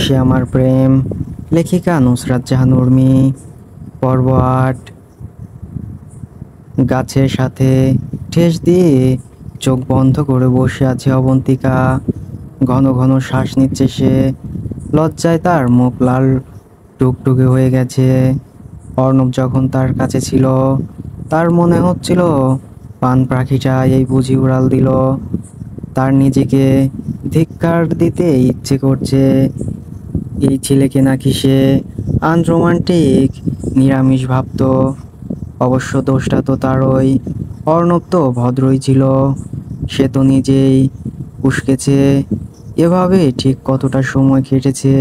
সে আমার প্রেম। লেখিকা নুসরাত জাহান উর্মি। পর্ব ৮। গাছের সাথে ঠেস দিয়ে চোখ বন্ধ করে বসে আছে অবন্তিকা। ঘন ঘন শ্বাস নিচ্ছে সে। লজ্জায় তার মুখ লাল টুকটুকে হয়ে গেছে। অর্ণব যখন তার কাছে ছিল তার মনে হচ্ছিল পান পাখিটা এই বুঝি উড়াল দিল। তার নিজেকে ধিক্কার দিতে ইচ্ছে করছে। এই ছেলেকে নাকি সে আনরোমান্টিক নিরামিষ ভাবত। অবশ্য দোষটা তো তারই। অর্ণব তো ভদ্রই ছিল। সে তো নিজেই উস্কেছে। এভাবে ঠিক কতটা সময় কেটেছে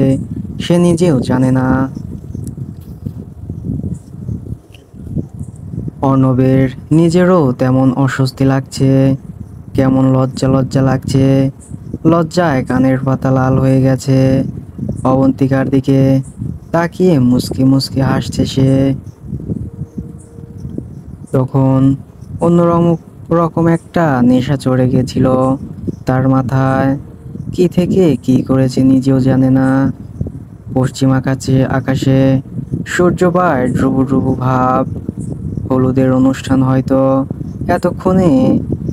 সে নিজেও জানে না। অর্ণবের নিজেরও তেমন অস্বস্তি লাগছে। কেমন লজ্জা লজ্জা লাগছে। লজ্জায় কানের পাতা লাল হয়ে গেছে। অবন্তিকার দিকে তাকিয়ে মুচকি মুচকি হাসছে সে। তখন অন্যরকম রকম একটা নেশা চড়ে গেছিল তার মাথায়। কি থেকে কি করেছে নিজেও জানে না। পশ্চিম আকাশে সূর্য পায় ধ্রুব ধ্রুব ভাব। হলুদের অনুষ্ঠান হয়তো এতক্ষণে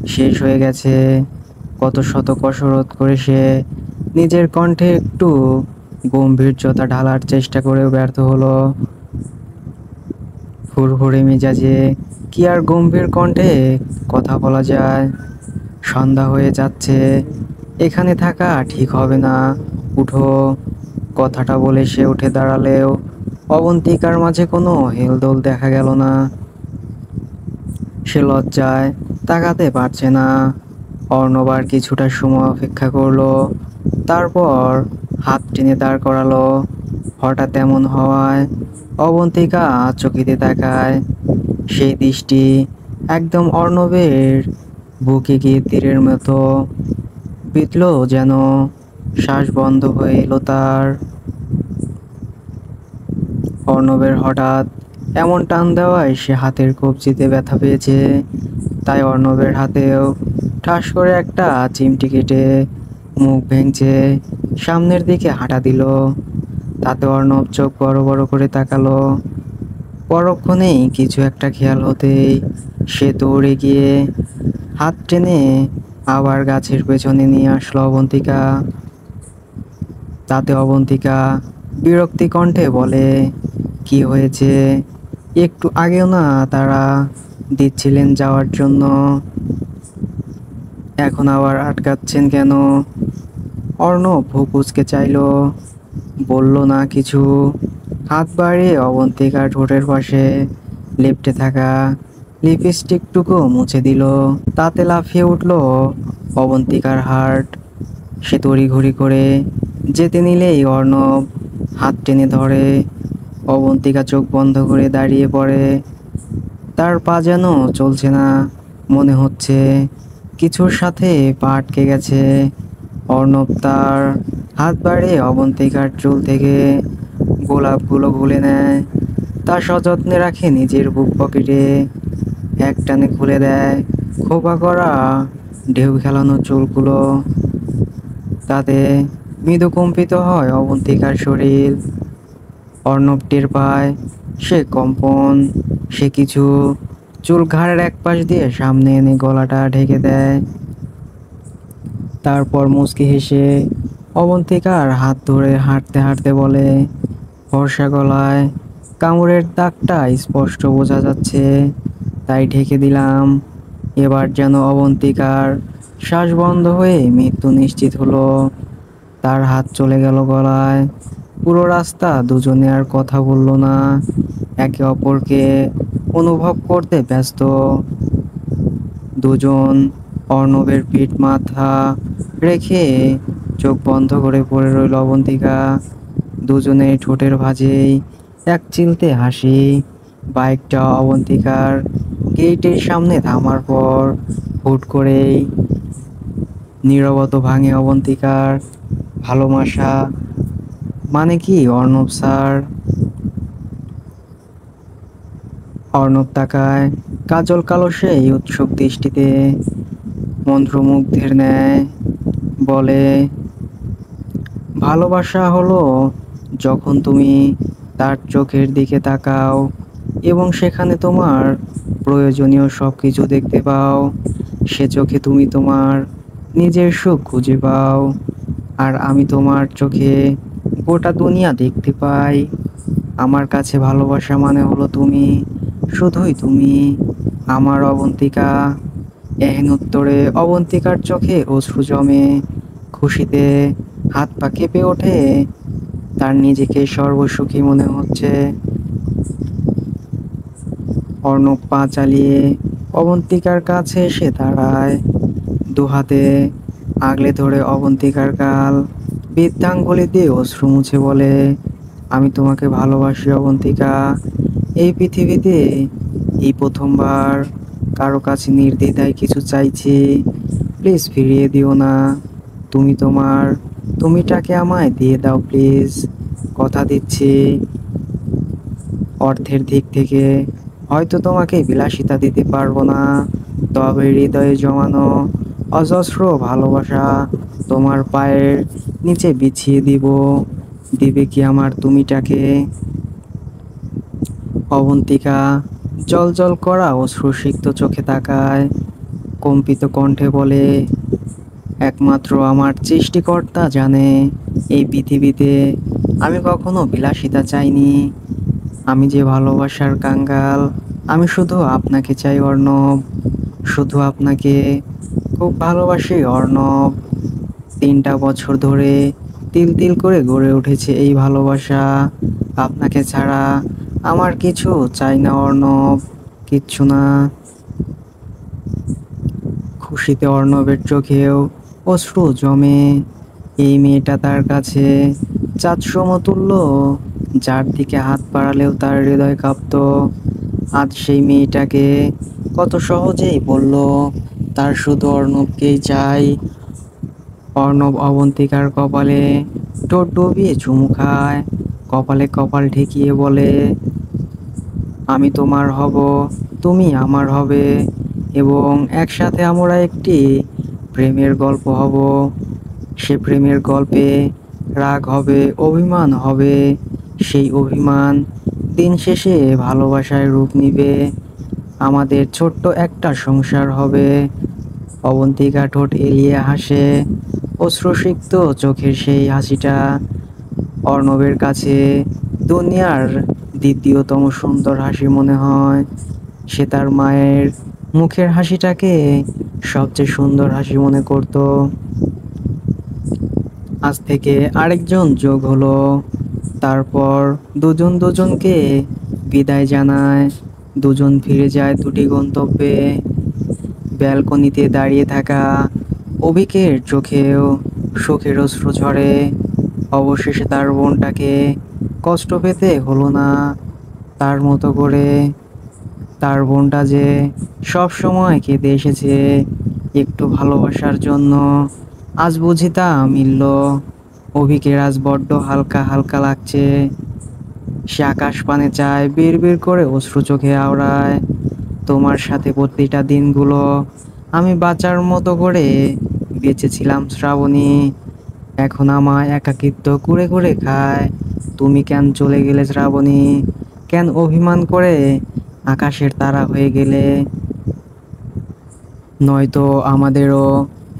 শেষ হয়ে গেছে। কত শত কসরত করে সে নিজের কণ্ঠে একটু গম্ভীর্যতা ঢালার চেষ্টা করেও ব্যর্থ হলো। হুড়হুড়ে মেজাজে কি আর গম্ভীর কণ্ঠে কথা বলা যায়। সন্ধ্যা হয়ে যাচ্ছে। এখানে থাকা ঠিক হবে না, উঠো। কথাটা বলে সে উঠে দাঁড়ালেও অবন্তিকার মাঝে কোনো হেলদোল দেখা গেল না। সে লজ্জায় তাকাতে পারছে না। অর্ণব আর কিছুটা সময় অপেক্ষা করলো, তারপর হাত টেনে দাঁড় করালো। হঠাৎ এমন হওয়ায় অবন্তিকা চকিতে তাকায়। সেই দৃষ্টি একদম অর্ণবের বুকে গিয়ে তীরের মতো বিঁধল যেন। শ্বাস বন্ধ হয়ে এলো তার। অর্ণবের হঠাৎ এমন টান দেওয়ায় সে হাতের কবজিতে ব্যথা পেয়েছে। তাই অর্ণবের হাতেও ঠাস করে একটা চিমটি কেটে মুখ ভেঙচে সামনের দিকে হাঁটা দিল। তাতে অর্ণব চোখ বড় বড় করে তাকালো। পরক্ষণেই কিছু একটা খেয়াল হতেই সে দৌড়ে গিয়ে হাত টেনে আবার গাছের পেছনে নিয়ে আসলো অবন্তিকা। তাতে অবন্তিকা বিরক্তি কণ্ঠে বলে, কি হয়েছে? একটু আগেও না তারা দিচ্ছিলেন যাওয়ার জন্য, এখন আবার আটকাচ্ছেন কেন? অর্ণব ভ্রু কুঁচকে চাইল, বলল না কিছু। হাত বাড়িয়ে অবন্তিকার ঠোঁটের পাশে লেপ্টে থাকা লিপস্টিকটুকু মুছে দিল। তাতে লাফিয়ে উঠল অবন্তিকার হার্ট। সে তড়িঘড়ি করে যেতে নিলেই অর্ণব হাত টেনে ধরে। অবন্তিকা চোখ বন্ধ করে দাঁড়িয়ে পড়ে। তার পা যেন চলছে না, মনে হচ্ছে কিছুর সাথে পা আটকে গেছে। অর্ণব তার হাত বাড়িয়ে অবন্তিকার চুল থেকে গোলাপগুলো খুলে নেয়। তা সযত্নে রাখে নিজের বুক পকেটে। এক টানে খুলে দেয় খোপা করা ঢেউ খেলানো চুলগুলো। তাতে মৃদু কম্পিত হয় অবন্তিকার শরীর। অর্ণব টের পায় সে কম্পন। সে কিছু চুল ঘাড়ের এক পাশ দিয়ে সামনে এনে গলাটা ঢেকে দেয়। তারপর মুচকি হেসে অবন্তিকার হাত ধরে হাঁটতে হাঁটতে বলে, ফর্সা গলায় কামড়ের দাগটা স্পষ্ট বোঝা যাচ্ছে, তাই ঢেকে দিলাম। এবার যেন অবন্তিকার শ্বাস বন্ধ হয়ে মৃত্যু নিশ্চিত হলো। তার হাত চলে গেল গলায়। পুরো রাস্তা দুজনে আর কথা বলল না, একে অপরকে অনুভব করতে ব্যস্ত। দুজন অর্ণবের পিঠ মাথা রেখে চোখ বন্ধ করে পড়ে রইল অবন্তিকা। দুজনে ঠোঁটের ভাঁজেই এক চিলতে হাসি। বাইকটা অবন্তিকার গেটের সামনে থামার পর হুট করেই নীরবতা ভাঙে অবন্তিকার। ভালোবাসা মানে কি অর্ণব স্যার? অর্ণব তাকায় কাজল কালো সেই উৎসুক দৃষ্টিতে, মন্ত্রমুগ্ধের ন্যায় বলে, ভালোবাসা হলো যখন তুমি তার চোখের দিকে তাকাও এবং সেখানে তোমার প্রয়োজনীয় সব কিছু দেখতে পাও। সে চোখে তুমি তোমার নিজের সুখ খুঁজে পাও, আর আমি তোমার চোখে গোটা দুনিয়া দেখতে পাই। আমার কাছে ভালোবাসা মানে হলো তুমি, শুধুই তুমি, আমার অবন্তিকা। এহেন উত্তরে অবন্তিকার চোখে অশ্রু জমে, খুশিতে হাত পা কেঁপে ওঠে। তার নিজেকে সর্বসুখী মনে হচ্ছে। অর্ণব পা চালিয়ে অবন্তিকার কাছে এসে দাঁড়ায়, দুহাতে আগলে ধরে অবন্তিকার গাল, বৃদ্ধাঙ্গুলি দিয়ে অশ্রু মুছে বলে, আমি তোমাকে ভালোবাসি অবন্তিকা। এই পৃথিবীতে এই প্রথমবার কারো কাছে নির্দ্বিধায় কিছু চাইছি। প্লিজ ফিরিয়ে দিও না। তুমি তোমার তুমিটাকে আমায় দিয়ে দাও প্লিজ। কথা দিচ্ছি, অর্থের দিক থেকে হয়তো তোমাকে বিলাসিতা দিতে পারবো না, তবে হৃদয়ে জমানো অজস্র ভালোবাসা তোমার পায়ের নিচে বিছিয়ে দিব। দিবে কি আমার তুমিটাকে? অবন্তিকা জল করা অশ্রুসিক্ত চোখে তাকায়, কম্পিত কণ্ঠে বলে, একমাত্র আমার সৃষ্টিকর্তা জানে এই পৃথিবীতে আমি কখনো বিলাসিতা চাইনি। আমি যে ভালোবাসার কাঙ্গাল, আমি শুধু আপনাকে চাই অর্ণব, শুধু আপনাকে খুব ভালোবাসি অর্ণব। 3টা বছর ধরে তিল তিল করে গড়ে উঠেছে এই ভালোবাসা। আপনাকে ছাড়া আমার কিছু চাই না অর্ণব, কিচ্ছু না। খুশিতে অর্ণবের চোখেও অশ্রু জমে। এই মেয়েটা তার কাছে চাঁদ সমতুল্য, যার দিকে হাত বাড়ালেও তার হৃদয় কাঁপত। আজ সেই মেয়েটাকে কত সহজেই বলল তার শুধু অর্ণবকেই চাই। অর্ণব অবন্তিকার কপালে ঠোঁট ডুবিয়ে চুমু খায়, কপালে কপাল ঠেকিয়ে বলে, আমি তোমার হব, তুমি আমার হবে, এবং একসাথে আমরা একটি প্রেমের গল্প হব। সে প্রেমের গল্পে রাগ হবে, অভিমান হবে, সেই অভিমান দিন শেষে ভালোবাসায় রূপ নিবে। আমাদের ছোট্ট একটা সংসার হবে। অবন্তিকা ঠোঁট এলিয়ে হাসে, অশ্রুসিক্ত চোখের সেই হাসিটা অর্ণবের কাছে দুনিয়ার দ্বিতীয়তম সুন্দর হাসি মনে হয়। সে তার মায়ের মুখের হাসিটাকে সবচেয়ে সুন্দর হাসি মনে করত। আজ থেকে আরেকজন যোগ হলো। তারপর দুজন দুজনকে বিদায় জানায়, দুজন ফিরে যায় দুটি গন্তব্যে। ব্যালকনিতে দাঁড়িয়ে থাকা অভিকের চোখেও সুখের অশ্রু ঝরে। অবশেষে তার বোনটাকে কষ্ট পেতে হলো না তার মতো করে। তার বোনটা যে সব সময় কেঁদে এসেছে একটু ভালোবাসার জন্য, আজ বুঝি তা মিলল। অভিকের আজ বড্ড হালকা হালকা লাগছে। সে আকাশ পানে চায়, বিড়বিড় করে অশ্রু চোখে আওড়ায়, তোমার সাথে প্রতিটা দিনগুলো আমি বাঁচার মতো করে বেঁচেছিলাম শ্রাবণী। এখন আমায় একাকিত্ব কুরে কুরে খায়। তুমি কেন চলে গেলে শ্রাবণী? কেন অভিমান করে আকাশের তারা হয়ে গেলে? নয়তো আমাদেরও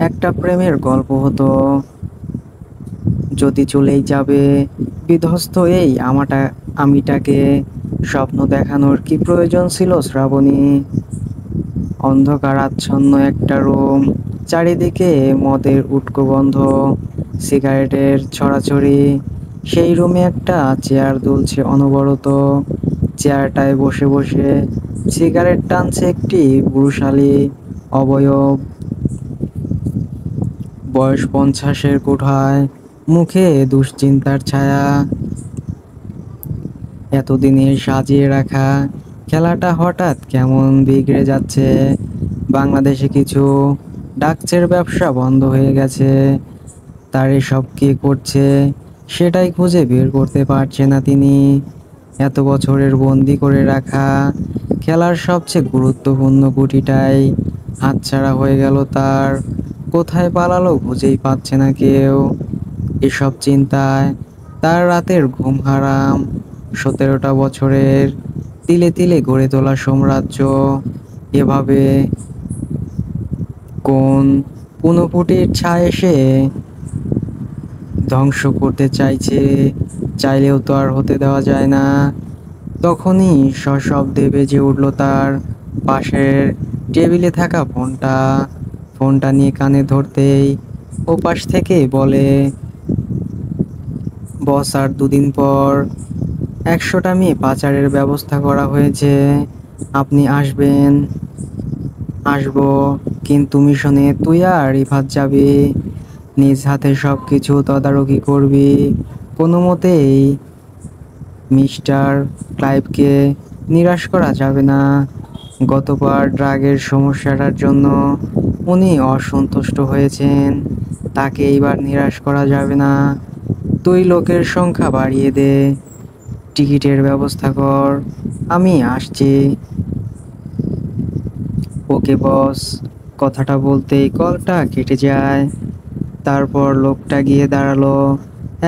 একটা প্রেমের গল্প হতো। যদি চলেই যাবে বিধ্বস্ত এই আমিটাকে স্বপ্ন দেখানোর কি প্রয়োজন ছিল শ্রাবণী? অন্ধকার আচ্ছন্ন একটা রুম, চারিদিকে মদের উটকো গন্ধ, সিগারেটের ছড়াছড়ি। সেই রুমে একটা চেয়ার দুলছে অনবরত। চেয়ারটায় বসে বসে সিগারেট টানছে একটি পুরুষালী অবয়ব। বয়স 50-এর কোঠায়, মুখে দুশ্চিন্তার ছায়া। এতদিনের সাজিয়ে রাখা খেলাটা হঠাৎ কেমন বিগড়ে যাচ্ছে। বাংলাদেশে কিছু ডাকচের ব্যবসা বন্ধ হয়ে গেছে। তার এসব কে করছে সেটাই খুঁজে বের করতে পারছে না তিনি। এত বছরের বন্দি করে রাখা খেলার সবচেয়ে গুরুত্বপূর্ণ গুটিটাই হাতছাড়া হয়ে গেল তার। কোথায় পালালো খুঁজেই পাচ্ছে না কেউ। এসব চিন্তায় তার রাতের ঘুম হারাম। 17টা বছরের তিলে তিলে গড়ে তোলা সাম্রাজ্য এভাবে কোন পুনপুটির ছায় এসে ধ্বংস করতে চাইছে, চাইলেও তো আর হতে দেওয়া যায় না। তখনই সশব্দে বেজে উঠল তার পাশের টেবিলে থাকা ফোনটা নিয়ে কানে ধরতেই ওপাশ থেকে বলে, বস আর দুদিন পর 100টা মেয়ে পাচারের ব্যবস্থা করা হয়েছে, আপনি আসবেন? আসবো, কিন্তু মিশনে তুই আর রিফাত যাবি, নিজ হাতে সব কিছু তদারকি করবি। কোনো মতেই মিস্টার ক্লাইভকে নিরাশ করা যাবে না। গতবার ড্রাগের সমস্যাটার জন্য উনি অসন্তুষ্ট হয়েছেন, তাকে এইবার নিরাশ করা যাবে না। তুই লোকের সংখ্যা বাড়িয়ে দে, টিকিটের ব্যবস্থা কর, আমি আসছি। ওকে বস। কথাটা বলতেই কলটা কেটে যায়। তারপর লোকটা গিয়ে দাঁড়ালো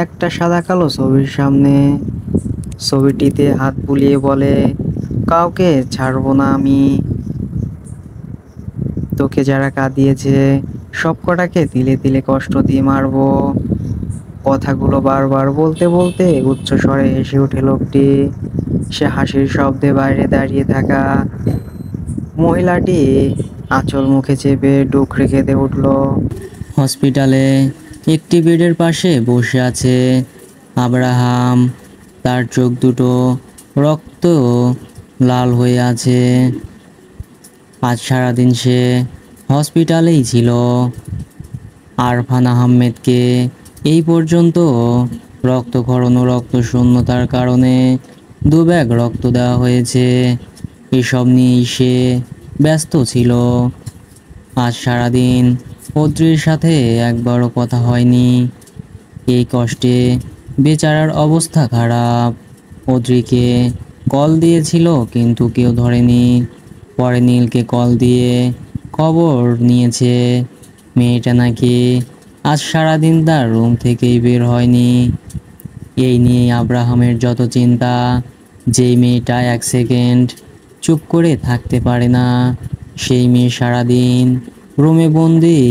একটা সাদা কালো ছবির সামনে। ছবিটিতে হাত বুলিয়ে বলে, কাউকে ছাড়বো না আমি। তোকে যারা কাঁদিয়েছে সব কটাকে তিলে তিলে কষ্ট দিয়ে মারবো। কথাগুলো বারবার বলতে বলতে উচ্চ স্বরে হেসে ওঠে লোকটি। সে হাসির শব্দে বাইরে দাঁড়িয়ে থাকা মহিলাটি আঁচল মুখে চেপে ডুকরে কেঁদে উঠল। হসপিটালে একটি বেডের পাশে বসে আছে আব্রাহাম। তার চোখ দুটো রক্ত লাল হয়ে আছে। আজ সারাদিন সে হসপিটালেই ছিল। আরফান আহমেদকে এই পর্যন্ত রক্তক্ষরণ ও রক্তশূন্যতার কারণে 2 ব্যাগ রক্ত দেওয়া হয়েছে। এসব নিয়েই সে ব্যস্ত ছিল। আজ সারাদিন অদ্রির সাথে একবারও কথা হয়নি। এই কষ্টে বেচারার অবস্থা খারাপ। অদ্রিকে কল দিয়েছিল কিন্তু কেউ ধরেনি। পরে নীলকে কল দিয়ে খবর নিয়েছে মেয়েটা নাকি আজ সারাদিন তার রুম থেকেই বের হয়নি। এই নিয়ে আব্রাহামের যত চিন্তা। যেই মেয়েটা 1 সেকেন্ড চুপ করে থাকতে পারে না, সেই মেয়ে সারাদিন রুমে বন্দি।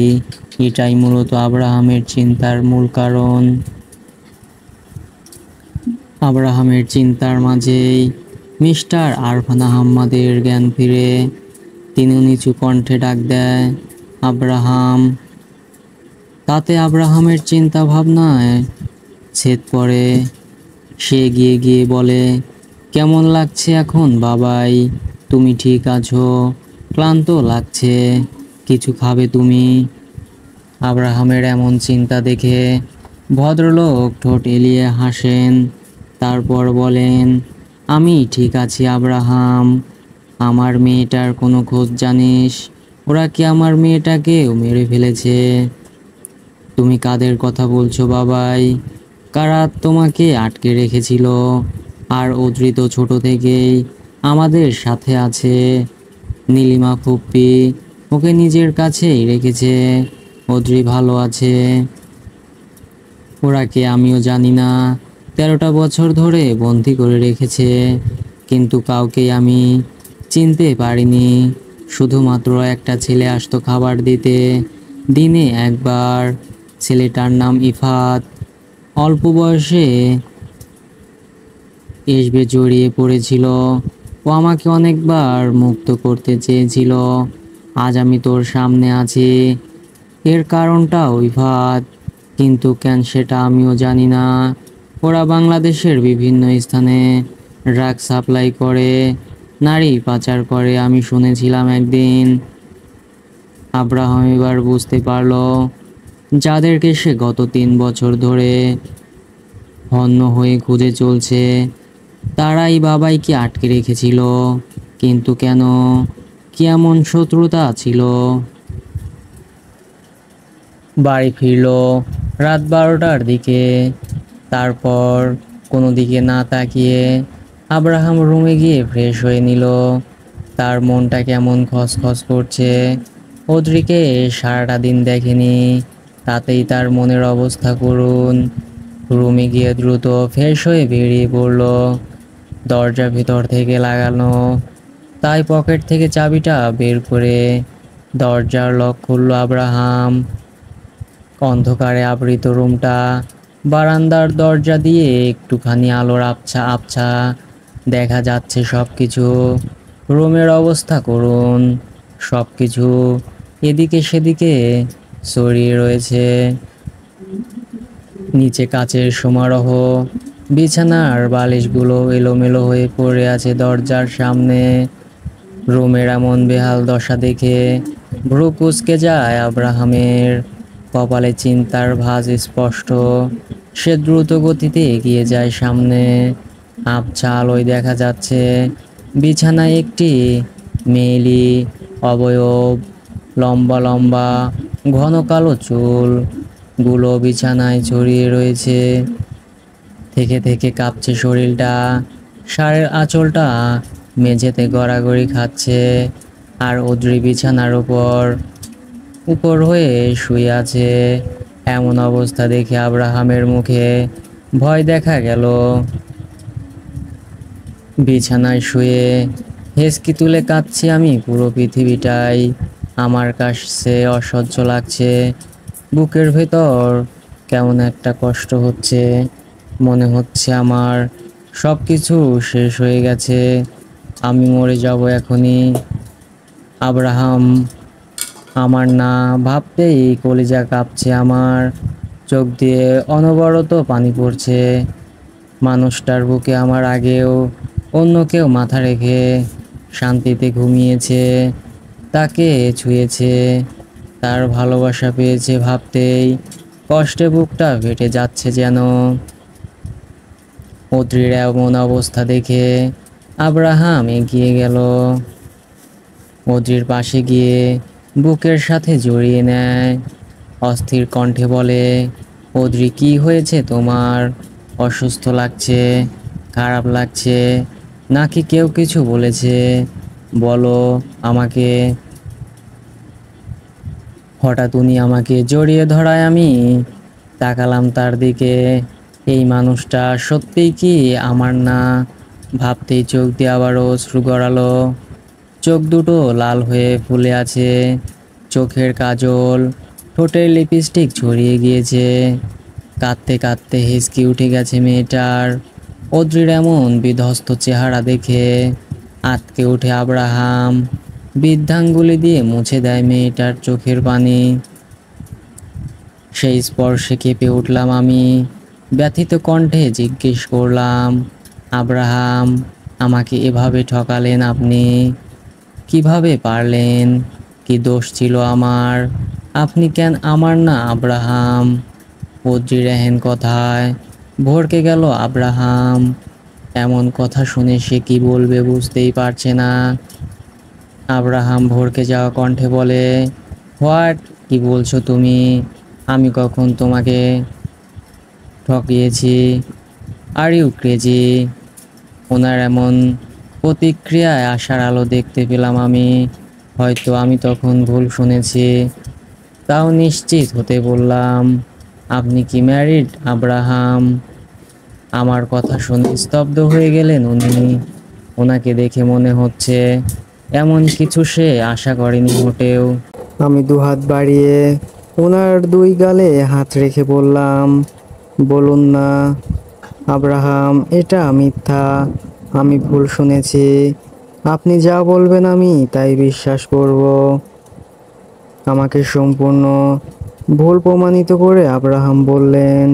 এটাই মূলত আব্রাহামের চিন্তার মূল কারণ। আব্রাহামের চিন্তার মাঝেই মিস্টার আরফান আহম্মদের জ্ঞান ফিরে। তিনি নিচু কণ্ঠে ডাক দেয়, আব্রাহাম। তাতে আব্রাহামের চিন্তা ভাবনায় ছেদ পড়ে। সে এগিয়ে গিয়ে বলে, কেমন লাগছে এখন বাবাই? তুমি ঠিক আছো? ক্লান্ত লাগছে, কিছু খাবে তুমি? আব্রাহামের এমন চিন্তা দেখে ভদ্রলোক ঠোঁট এলিয়ে হাসেন। তারপর বলেন, আমি ঠিক আছি আব্রাহাম। আমার মেয়েটার কোনো খোঁজ জানিস? ওরা কি আমার মেয়েটাকেও মেরে ফেলেছে? তুমি কাদের কথা বলছো বাবাই? কারা তোমাকে আটকে রেখেছিল? আর অদ্রি তো ছোট থেকেই আমাদের সাথে আছে। নীলিমা ফুপ্পি ওকে নিজের কাছেই রেখেছে। অদ্রি ভালো আছে। ওরা কে আমিও জানি না। 13টা বছর ধরে বন্দি করে রেখেছে, কিন্তু কাউকেই আমি চিনতে পারিনি। শুধুমাত্র একটা ছেলে আসতো খাবার দিতে, দিনে একবার। ছেলেটার নাম ইফাত। অল্প বয়সে এসবে জড়িয়ে পড়েছিল। ও আমাকে অনেকবার মুক্ত করতে চেয়েছিল। আজ আমি তোর সামনে আছি। এর কারণটাও ইফাত, কিন্তু কেন সেটা আমিও জানি না। ওরা বাংলাদেশের বিভিন্ন স্থানে ড্রাগ সাপ্লাই করে, নারী পাচার করে আমি শুনেছিলাম একদিন। আব্রাহাম এবার বুঝতে পারল, যাদেরকে সে গত 3 বছর ধরে হন্য হয়ে খুঁজে চলছে, তারাই বাবাইকে আটকে রেখেছিল। কিন্তু কেন? কি এমন শত্রুতা ছিল? বাড়ি ফিরল রাত 12টার দিকে। তারপর কোনো দিকে না তাকিয়ে আব্রাহাম রুমে গিয়ে ফ্রেশ হয়ে নিল। তার মনটা কেমন খসখস করছে। অদ্রিকে সারাটা দিন দেখেনি, তাতেই তার মনের অবস্থা করুন। রুমে গিয়ে দ্রুত ফ্রেশ হয়ে বেরিয়ে পড়ল। দরজা ভিতর থেকে লাগানো, তাই পকেট থেকে চাবিটা বের করে দরজার লক খুলল আব্রাহাম। অন্ধকারে আবৃত রুমটা, বারান্দার দরজা দিয়ে একটুখানি আলোর আবছা আবছা দেখা যাচ্ছে সবকিছু। রুমের অবস্থা করুন, সবকিছু এদিকে সেদিকে ছড়িয়ে রয়েছে। নিচে কাচের সমারোহ, বিছানার বালিশগুলো এলোমেলো হয়ে পড়ে আছে দরজার সামনে। রুমের এমন বেহাল দশা দেখে ভ্রু কুঁচকে যায় আব্রাহামের। কপালে চিন্তার ভাঁজ স্পষ্ট। সে দ্রুত গতিতে এগিয়ে যায় সামনে। আবছা আলোয় দেখা যাচ্ছে বিছানায় একটি মেয়েলি অবয়ব, লম্বা লম্বা ঘন কালো চুল গুলো বিছানায় ছড়িয়ে রয়েছে। থেকে থেকে কাঁপছে শরীরটা। শাড়ির আঁচলটা মেঝেতে গড়াগড়ি খাচ্ছে, আর অদ্রি বিছানার উপর হয়ে শুয়ে আছে। এমন অবস্থা দেখে আব্রাহামের মুখে ভয় দেখা গেল। বিছানায় শুয়ে হেঁচকি তুলে কাঁদছি আমি। পুরো পৃথিবীটাই আমার কাছে অসহ্য লাগছে। বুকের ভেতর কেমন একটা কষ্ট হচ্ছে। মনে হচ্ছে আমার সব কিছু শেষ হয়ে গেছে, আমি মরে যাব এখনই। আব্রাহাম আমার না ভাবতেই কলিজা কাঁপছে আমার। চোখ দিয়ে অনবরত পানি পড়ছে। মানুষটার বুকে আমার আগেও অন্য কেউ মাথা রেখে শান্তিতে ঘুমিয়েছে, তাকে ছুঁয়েছে, তার ভালোবাসা পেয়েছে ভাবতেই কষ্টে বুকটা ফেটে যাচ্ছে যেন। অদ্রির এমন অবস্থা দেখে আব্রাহাম এগিয়ে গেল। অদ্রির পাশে গিয়ে বুকের সাথে জড়িয়ে নেয়। অস্থির কণ্ঠে বলে, অদ্রি কি হয়েছে তোমার? অসুস্থ লাগছে? খারাপ লাগছে? নাকি কেউ কিছু বলেছে? বলো আমাকে। হঠাৎ উনি আমাকে জড়িয়ে ধরায় আমি তাকালাম তার দিকে। এই মানুষটা সত্যিই কি আমার না? ভাবতেই চোখ দিয়ে আবারও অশ্রু গড়ালো। চোখ দুটো লাল হয়ে ফুলে আছে, চোখের কাজল, ঠোঁটের লিপস্টিক ছড়িয়ে গিয়েছে। কাঁদতে কাঁদতে হেঁচকি উঠে গেছে মেয়েটার। অদ্রির এমন বিধ্বস্ত চেহারা দেখে আঁতকে উঠে আব্রাহাম। বৃদ্ধাঙ্গুলি দিয়ে মুছে দেয় মেয়েটার চোখের পানি। সেই স্পর্শে কেঁপে উঠলাম আমি। ব্যথিত কণ্ঠে জিজ্ঞেস করলাম, আব্রাহাম, আমাকে এভাবে ঠকালেন আপনি? কিভাবে পারলেন? কি দোষ ছিল আমার? আপনি কেন আমার না আব্রাহাম? অদ্রির এহেন কথায় ভড়কে গেল আব্রাহাম। এমন কথা শুনে সে কি বলবে বুঝতেই পারছে না। আব্রাহাম ভড়কে যাওয়া কণ্ঠে বলে, হোয়াট? কি বলছো তুমি? আমি কখন তোমাকে ঠকিয়েছি? Are you crazy? ওনার এমন প্রতিক্রিয়ায় আশার আলো দেখতে পেলাম আমি। হয়তো আমি তখন ভুল শুনেছি। তাও নিশ্চিত হতে বললাম, আপনি কি ম্যারিড আব্রাহাম? আমার কথা শুনে স্তব্ধ হয়ে গেলেন উনি। ওনাকে দেখে মনে হচ্ছে এমন কিছু সে আশা করেনি মোটেও। আমি দুহাত বাড়িয়ে ওনার দুই গালে হাত রেখে বললাম, বলুন না আব্রাহাম, এটা মিথ্যা। আমি ভুল শুনেছি। আপনি যা বলবেন আমি তাই বিশ্বাস করব। আমাকে সম্পূর্ণ ভুল প্রমাণিত করে আব্রাহাম বললেন,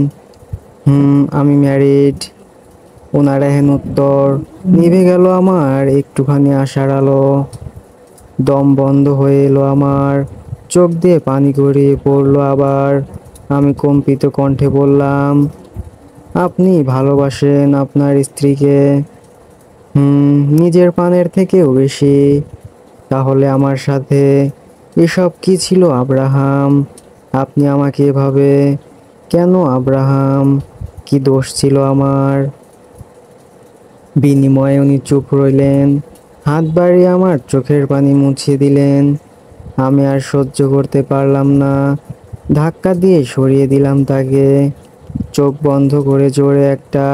আমি ম্যারিড। ওনার এহেন উত্তর নিভে গেল আমার একটুখানি আশার আলো। দম বন্ধ হয়ে এলো আমার, চোখ দিয়ে পানি গড়িয়ে পড়লো আবার। আমি কম্পিত কণ্ঠে বললাম, আপনি ভালোবাসেন আপনার স্ত্রীকে? নিজের প্রাণের থেকেও বেশি। তাহলে আমার সাথে এসব কি ছিল আব্রাহাম? আপনি আমাকে এভাবে কেন আব্রাহাম? কি দোষ ছিল আমার? বিনিময়ে উনি চুপ রইলেন, হাত বাড়িয়ে আমার চোখের পানি মুছিয়ে দিলেন। আমি আর সহ্য করতে পারলাম না। ধাক্কা দিয়ে সরিয়ে দিলাম তাকে। চোখ বন্ধ করে জোরে একটা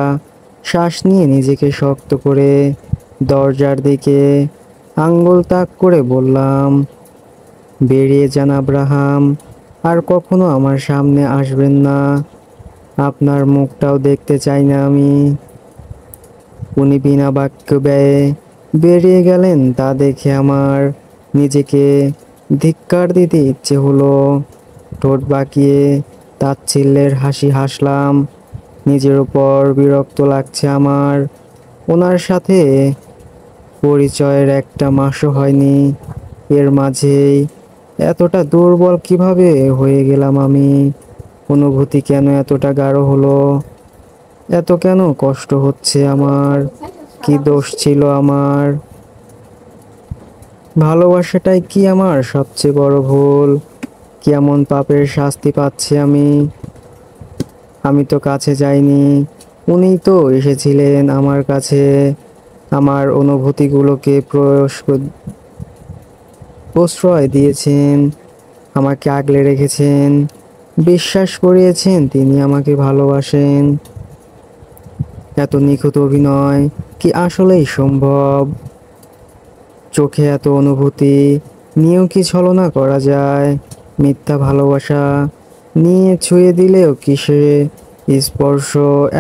শ্বাস নিয়ে নিজেকে শক্ত করে দরজার দিকে আঙ্গুল তাক করে বললাম, বেরিয়ে যান আব্রাহাম, আর কখনো আমার সামনে আসবেন না। আপনার মুখটাও দেখতে চাই না আমি। উনি বিনা বাক্য ব্যয়ে বেরিয়ে গেলেন। তা দেখে আমার নিজেকে ধিক্কার দিতে ইচ্ছে হলো। ঠোঁট বাঁকিয়ে তাচ্ছিল্যের হাসি হাসলাম। নিজের উপর বিরক্ত লাগছে আমার। ওনার সাথে পরিচয়ের একটা মাসও হয়নি, এর মাঝেই এতটা দুর্বল কিভাবে হয়ে গেলাম আমি? অনুভূতি কেন এতটা গাঢ় হলো? এত কেন কষ্ট হচ্ছে আমার? কি দোষ ছিল আমার? ভালোবাসাটাই কি আমার সবচেয়ে বড় ভুল? কেমন পাপের শাস্তি পাচ্ছি আমি? আমি তো কাছে যাইনি, উনিই তো এসেছিলেন আমার কাছে। আমার অনুভূতিগুলোকে প্রশ্রয় দিয়েছেন, আমাকে আগলে রেখেছেন, বিশ্বাস করিয়েছেন তিনি আমাকে ভালোবাসেন। এত নিখুঁত অভিনয় কি আসলেই সম্ভব? চোখে এত অনুভূতি নিয়েও কি ছলনা করা যায়? মিথ্যা ভালোবাসা নিয়ে ছুঁয়ে দিলেও কি সে স্পর্শ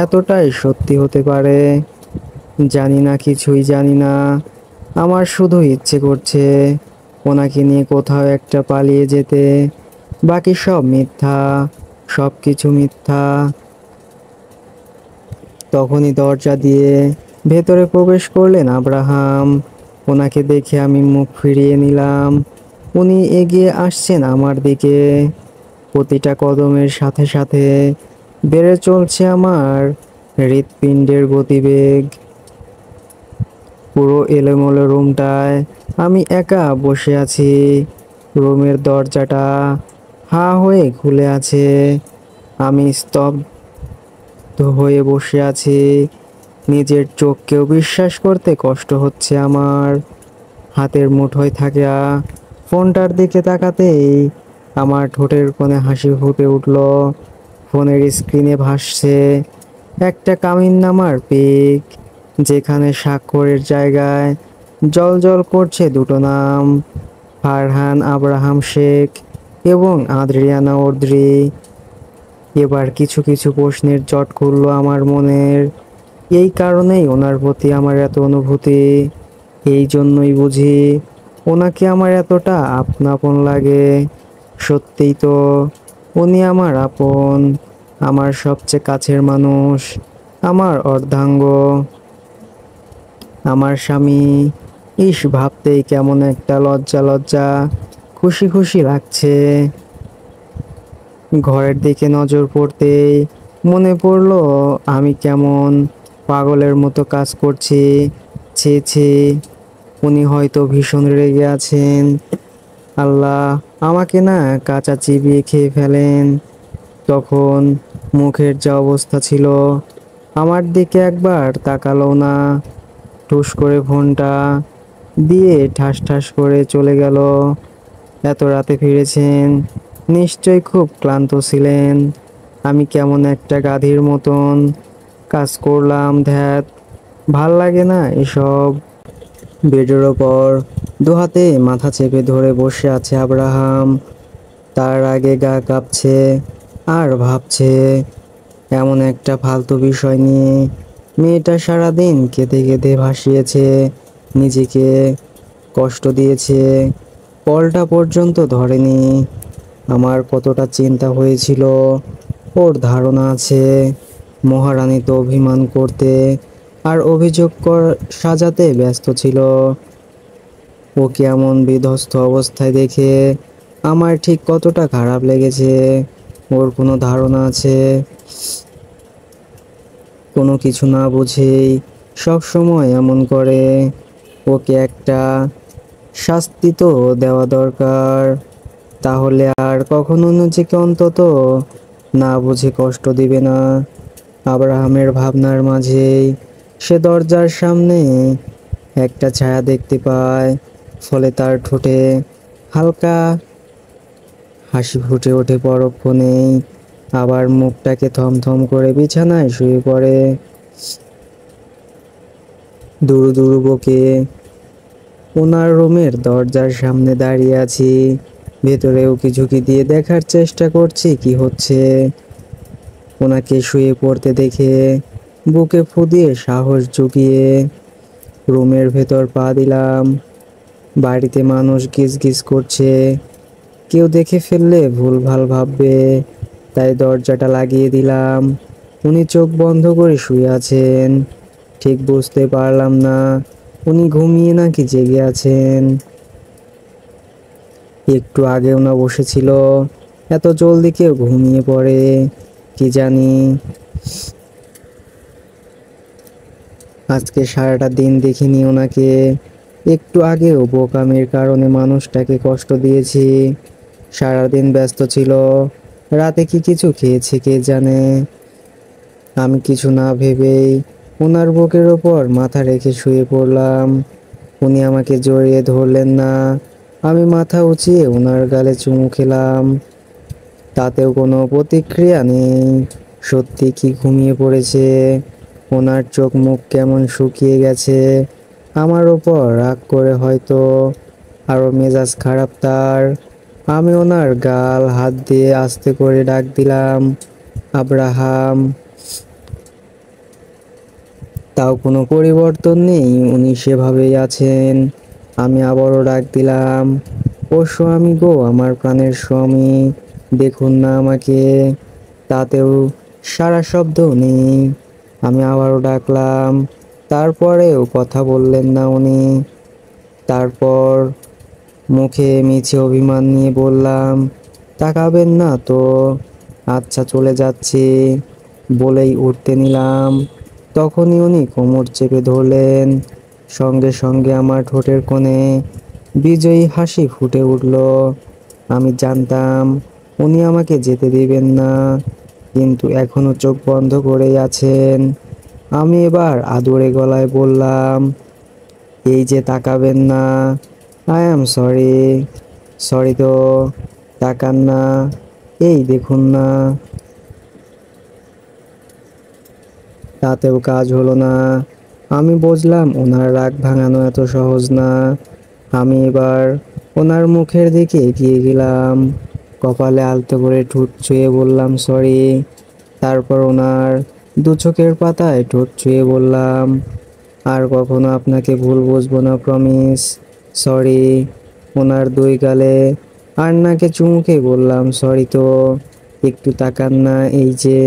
এতটাই সত্যি হতে পারে? জানি না, কিছুই জানি না। আমার শুধু ইচ্ছে করছে ওনাকে নিয়ে কোথাও একটা পালিয়ে যেতে। বাকি সব মিথ্যা, সব কিছু মিথ্যা। তখনই দরজা দিয়ে ভেতরে প্রবেশ করলেন আব্রাহাম। ওনাকে দেখে আমি মুখ ফিরিয়ে নিলাম। উনি এগিয়ে আসছেন আমার দিকে। প্রতিটা কদমের সাথে সাথে বেড়ে চলছে আমার হৃৎপিণ্ডের গতিবেগ। পুরো এলোমেলো রুমটায় আমি একা বসে আছি। রুমের দরজাটা হা হয়ে খুলে আছে। আমি স্তব্ধ হয়ে বসে আছি। নিজের চোখকেও বিশ্বাস করতে কষ্ট হচ্ছে আমার। হাতের মুঠোয় থাকা ফোনটার দিকে তাকাতেই আমার ঠোঁটের কোণে হাসি ফুটে উঠল। ফোনের স্ক্রিনে ভাসছে একটা কামিননামার পিক, যেখানে স্বাক্ষরের জায়গায় জ্বলজ্বল করছে দুটো নাম, ফারহান আব্রাহাম শেখ এবং আদ্রিয়ানা অদ্রি। এবার কিছু কিছু প্রশ্নের জট খুলল আমার মনের। এই কারণেই ওনার প্রতি আমার এত অনুভূতি। এই জন্যই বুঝি ওনাকে আমার এতটা আপন লাগে। সত্যিই তো উনি আমার আপন, আমার সবচেয়ে কাছের মানুষ, আমার অর্ধাঙ্গ, আমার স্বামী। ইস, ভাবতেই কেমন একটা লজ্জা লজ্জা, খুশি খুশি লাগছে। ঘরের দিকে নজর পড়তেই মনে পড়লো আমি কেমন পাগলের মতো কাজ করছি। ছি ছি, উনি হয়তো ভীষণ রেগে আছেন। আল্লাহ, আমাকে না কাঁচা চিবিয়ে খেয়ে ফেলেন। তখন মুখের যা অবস্থা ছিল, আমার দিকে একবার তাকালো না। ঠুস করে ফোনটা দিয়ে ঠাস ঠাস করে চলে গেল। এত রাতে ফিরেছেন, নিশ্চয়ই খুব ক্লান্ত ছিলেন। আমি কেমন একটা গাধীর মতন কাজ করলাম। ধ্যাত, ভাল লাগে না এসব। বেডের ওপর দুহাতে মাথা চেপে ধরে বসে আছে আব্রাহাম। তার আগে গা কাঁপছে আর ভাবছে এমন একটা ফালতু বিষয় নিয়ে মেয়েটা সারাদিন কেঁদে কেঁদে ভাসিয়েছে নিজেকে, কষ্ট দিয়েছে, কলটা পর্যন্ত ধরেনি। আমার কতটা চিন্তা হয়েছিল। ওর ধারণা আছে মহারানী তো অভিমান করতে আর অভিযোগ সাজাতে ব্যস্ত ছিল। ওকে এমন বিধ্বস্ত অবস্থায় দেখে আমার ঠিক কতটা খারাপ লেগেছে। ওর কোনো ধারণা আছে, কোনো কিছু না বুঝেই সব সময় এমন করে। ওকে একটা শাস্তি তো দেওয়া দরকার, তাহলে আর কখনো নিজেকে অন্তত না বুঝে কষ্ট দিবে না। আব্রাহামের ভাবনার মাঝেই সে দরজার সামনে একটা ছায়া দেখতে পায়। ফলে তার ঠোঁটে হালকা হাসি ফুটে ওঠে পরক্ষণেই, আবার মুখটাকে থমথম করে বিছানায় শুয়ে পড়ে। দুরু দুরু বকে ওনার রুমের দরজার সামনে দাঁড়িয়ে আছি, ভেতরে উকি ঝুঁকি দিয়ে দেখার চেষ্টা করছি কি হচ্ছে। ওনাকে শুয়ে পড়তে দেখে বুকে ফু দিয়ে সাহস জুগিয়ে রুমের ভেতর পা দিলাম। বাড়িতে মানুষ গিজ গিজ করছে, কেউ দেখে ফেললে ভুলভাল ভাববে, তাই দরজাটা লাগিয়ে দিলাম। উনি চোখ বন্ধ করে শুয়ে আছেন, ঠিক বুঝতে পারলাম না উনি ঘুমিয়ে নাকি জেগে আছেন। একটু আগেও না বসেছিল, এত জলদি কেউ ঘুমিয়ে পড়ে কি জানি। আজকে সারাটা দিন দেখিনি ওনাকে, একটু আগেও বোকামির কারণে মানুষটাকে কষ্ট দিয়েছি। সারাদিন ব্যস্ত ছিল, রাতে কি কিছু খেয়েছে কে জানে। আমি কিছু না ভেবেই ওনার বুকের ওপর মাথা রেখে শুয়ে পড়লাম। উনি আমাকে জড়িয়ে ধরলেন না, আমি মাথা উঁচিয়ে ওনার গালে চুমু খেলাম, তাতেও কোনো প্রতিক্রিয়া নেই। সত্যি কি ঘুমিয়ে পড়েছে। ওনার চোখ মুখ কেমন শুকিয়ে গেছে, আমার ওপর রাগ করে হয়তো, আরও মেজাজ খারাপ তার। আমি ওনার গাল হাত দিয়ে আস্তে করে ডাক দিলাম, আব্রাহাম। তাও কোনো পরিবর্তন নেই, উনি সেভাবেই আছেন। আমি আবারও ডাক দিলাম, ও স্বামী গো, আমার প্রাণের স্বামী, দেখুন না আমাকে। তাতেও সারা শব্দ নেই। আমি আবারও ডাকলাম, তারপরেও কথা বললেন না উনি। তারপর মুখে মিছে অভিমান নিয়ে বললাম, তাকাবেন না তো? আচ্ছা চলে যাচ্ছি বলেই উঠতে নিলাম, তখনই উনি কোমর চেপে ধরলেন। সঙ্গে সঙ্গে আমার ঠোঁটের কোণে বিজয়ী হাসি ফুটে উঠল। আমি জানতাম উনি আমাকে যেতে দিবেন না, কিন্তু এখনো চোখ বন্ধ করেই আছেন। আমি এবার আদুরে গলায় বললাম, এই যে তাকাবেন না, আই অ্যাম সরি। সরি তো, তাকান না, এই দেখুন না। তাতেও কাজ হলো না। আমি বুঝলাম ওনার রাগ ভাঙানো এত সহজ না। আমি এবার ওনার মুখের দিকে এগিয়ে গেলাম, কপালে আলতো করে ঠোঁট ছুঁয়ে বললাম সরি। তারপর ওনার দু চোখের পাতায় ঠোঁট ছুঁয়ে বললাম, আর কখনো আপনাকে ভুল বুঝবো না, প্রমিস। সরি। ওনার দুই গালে আর নাকে চুমু খেয়ে বললাম, সরি তো, একটু তাকান না, এই যে।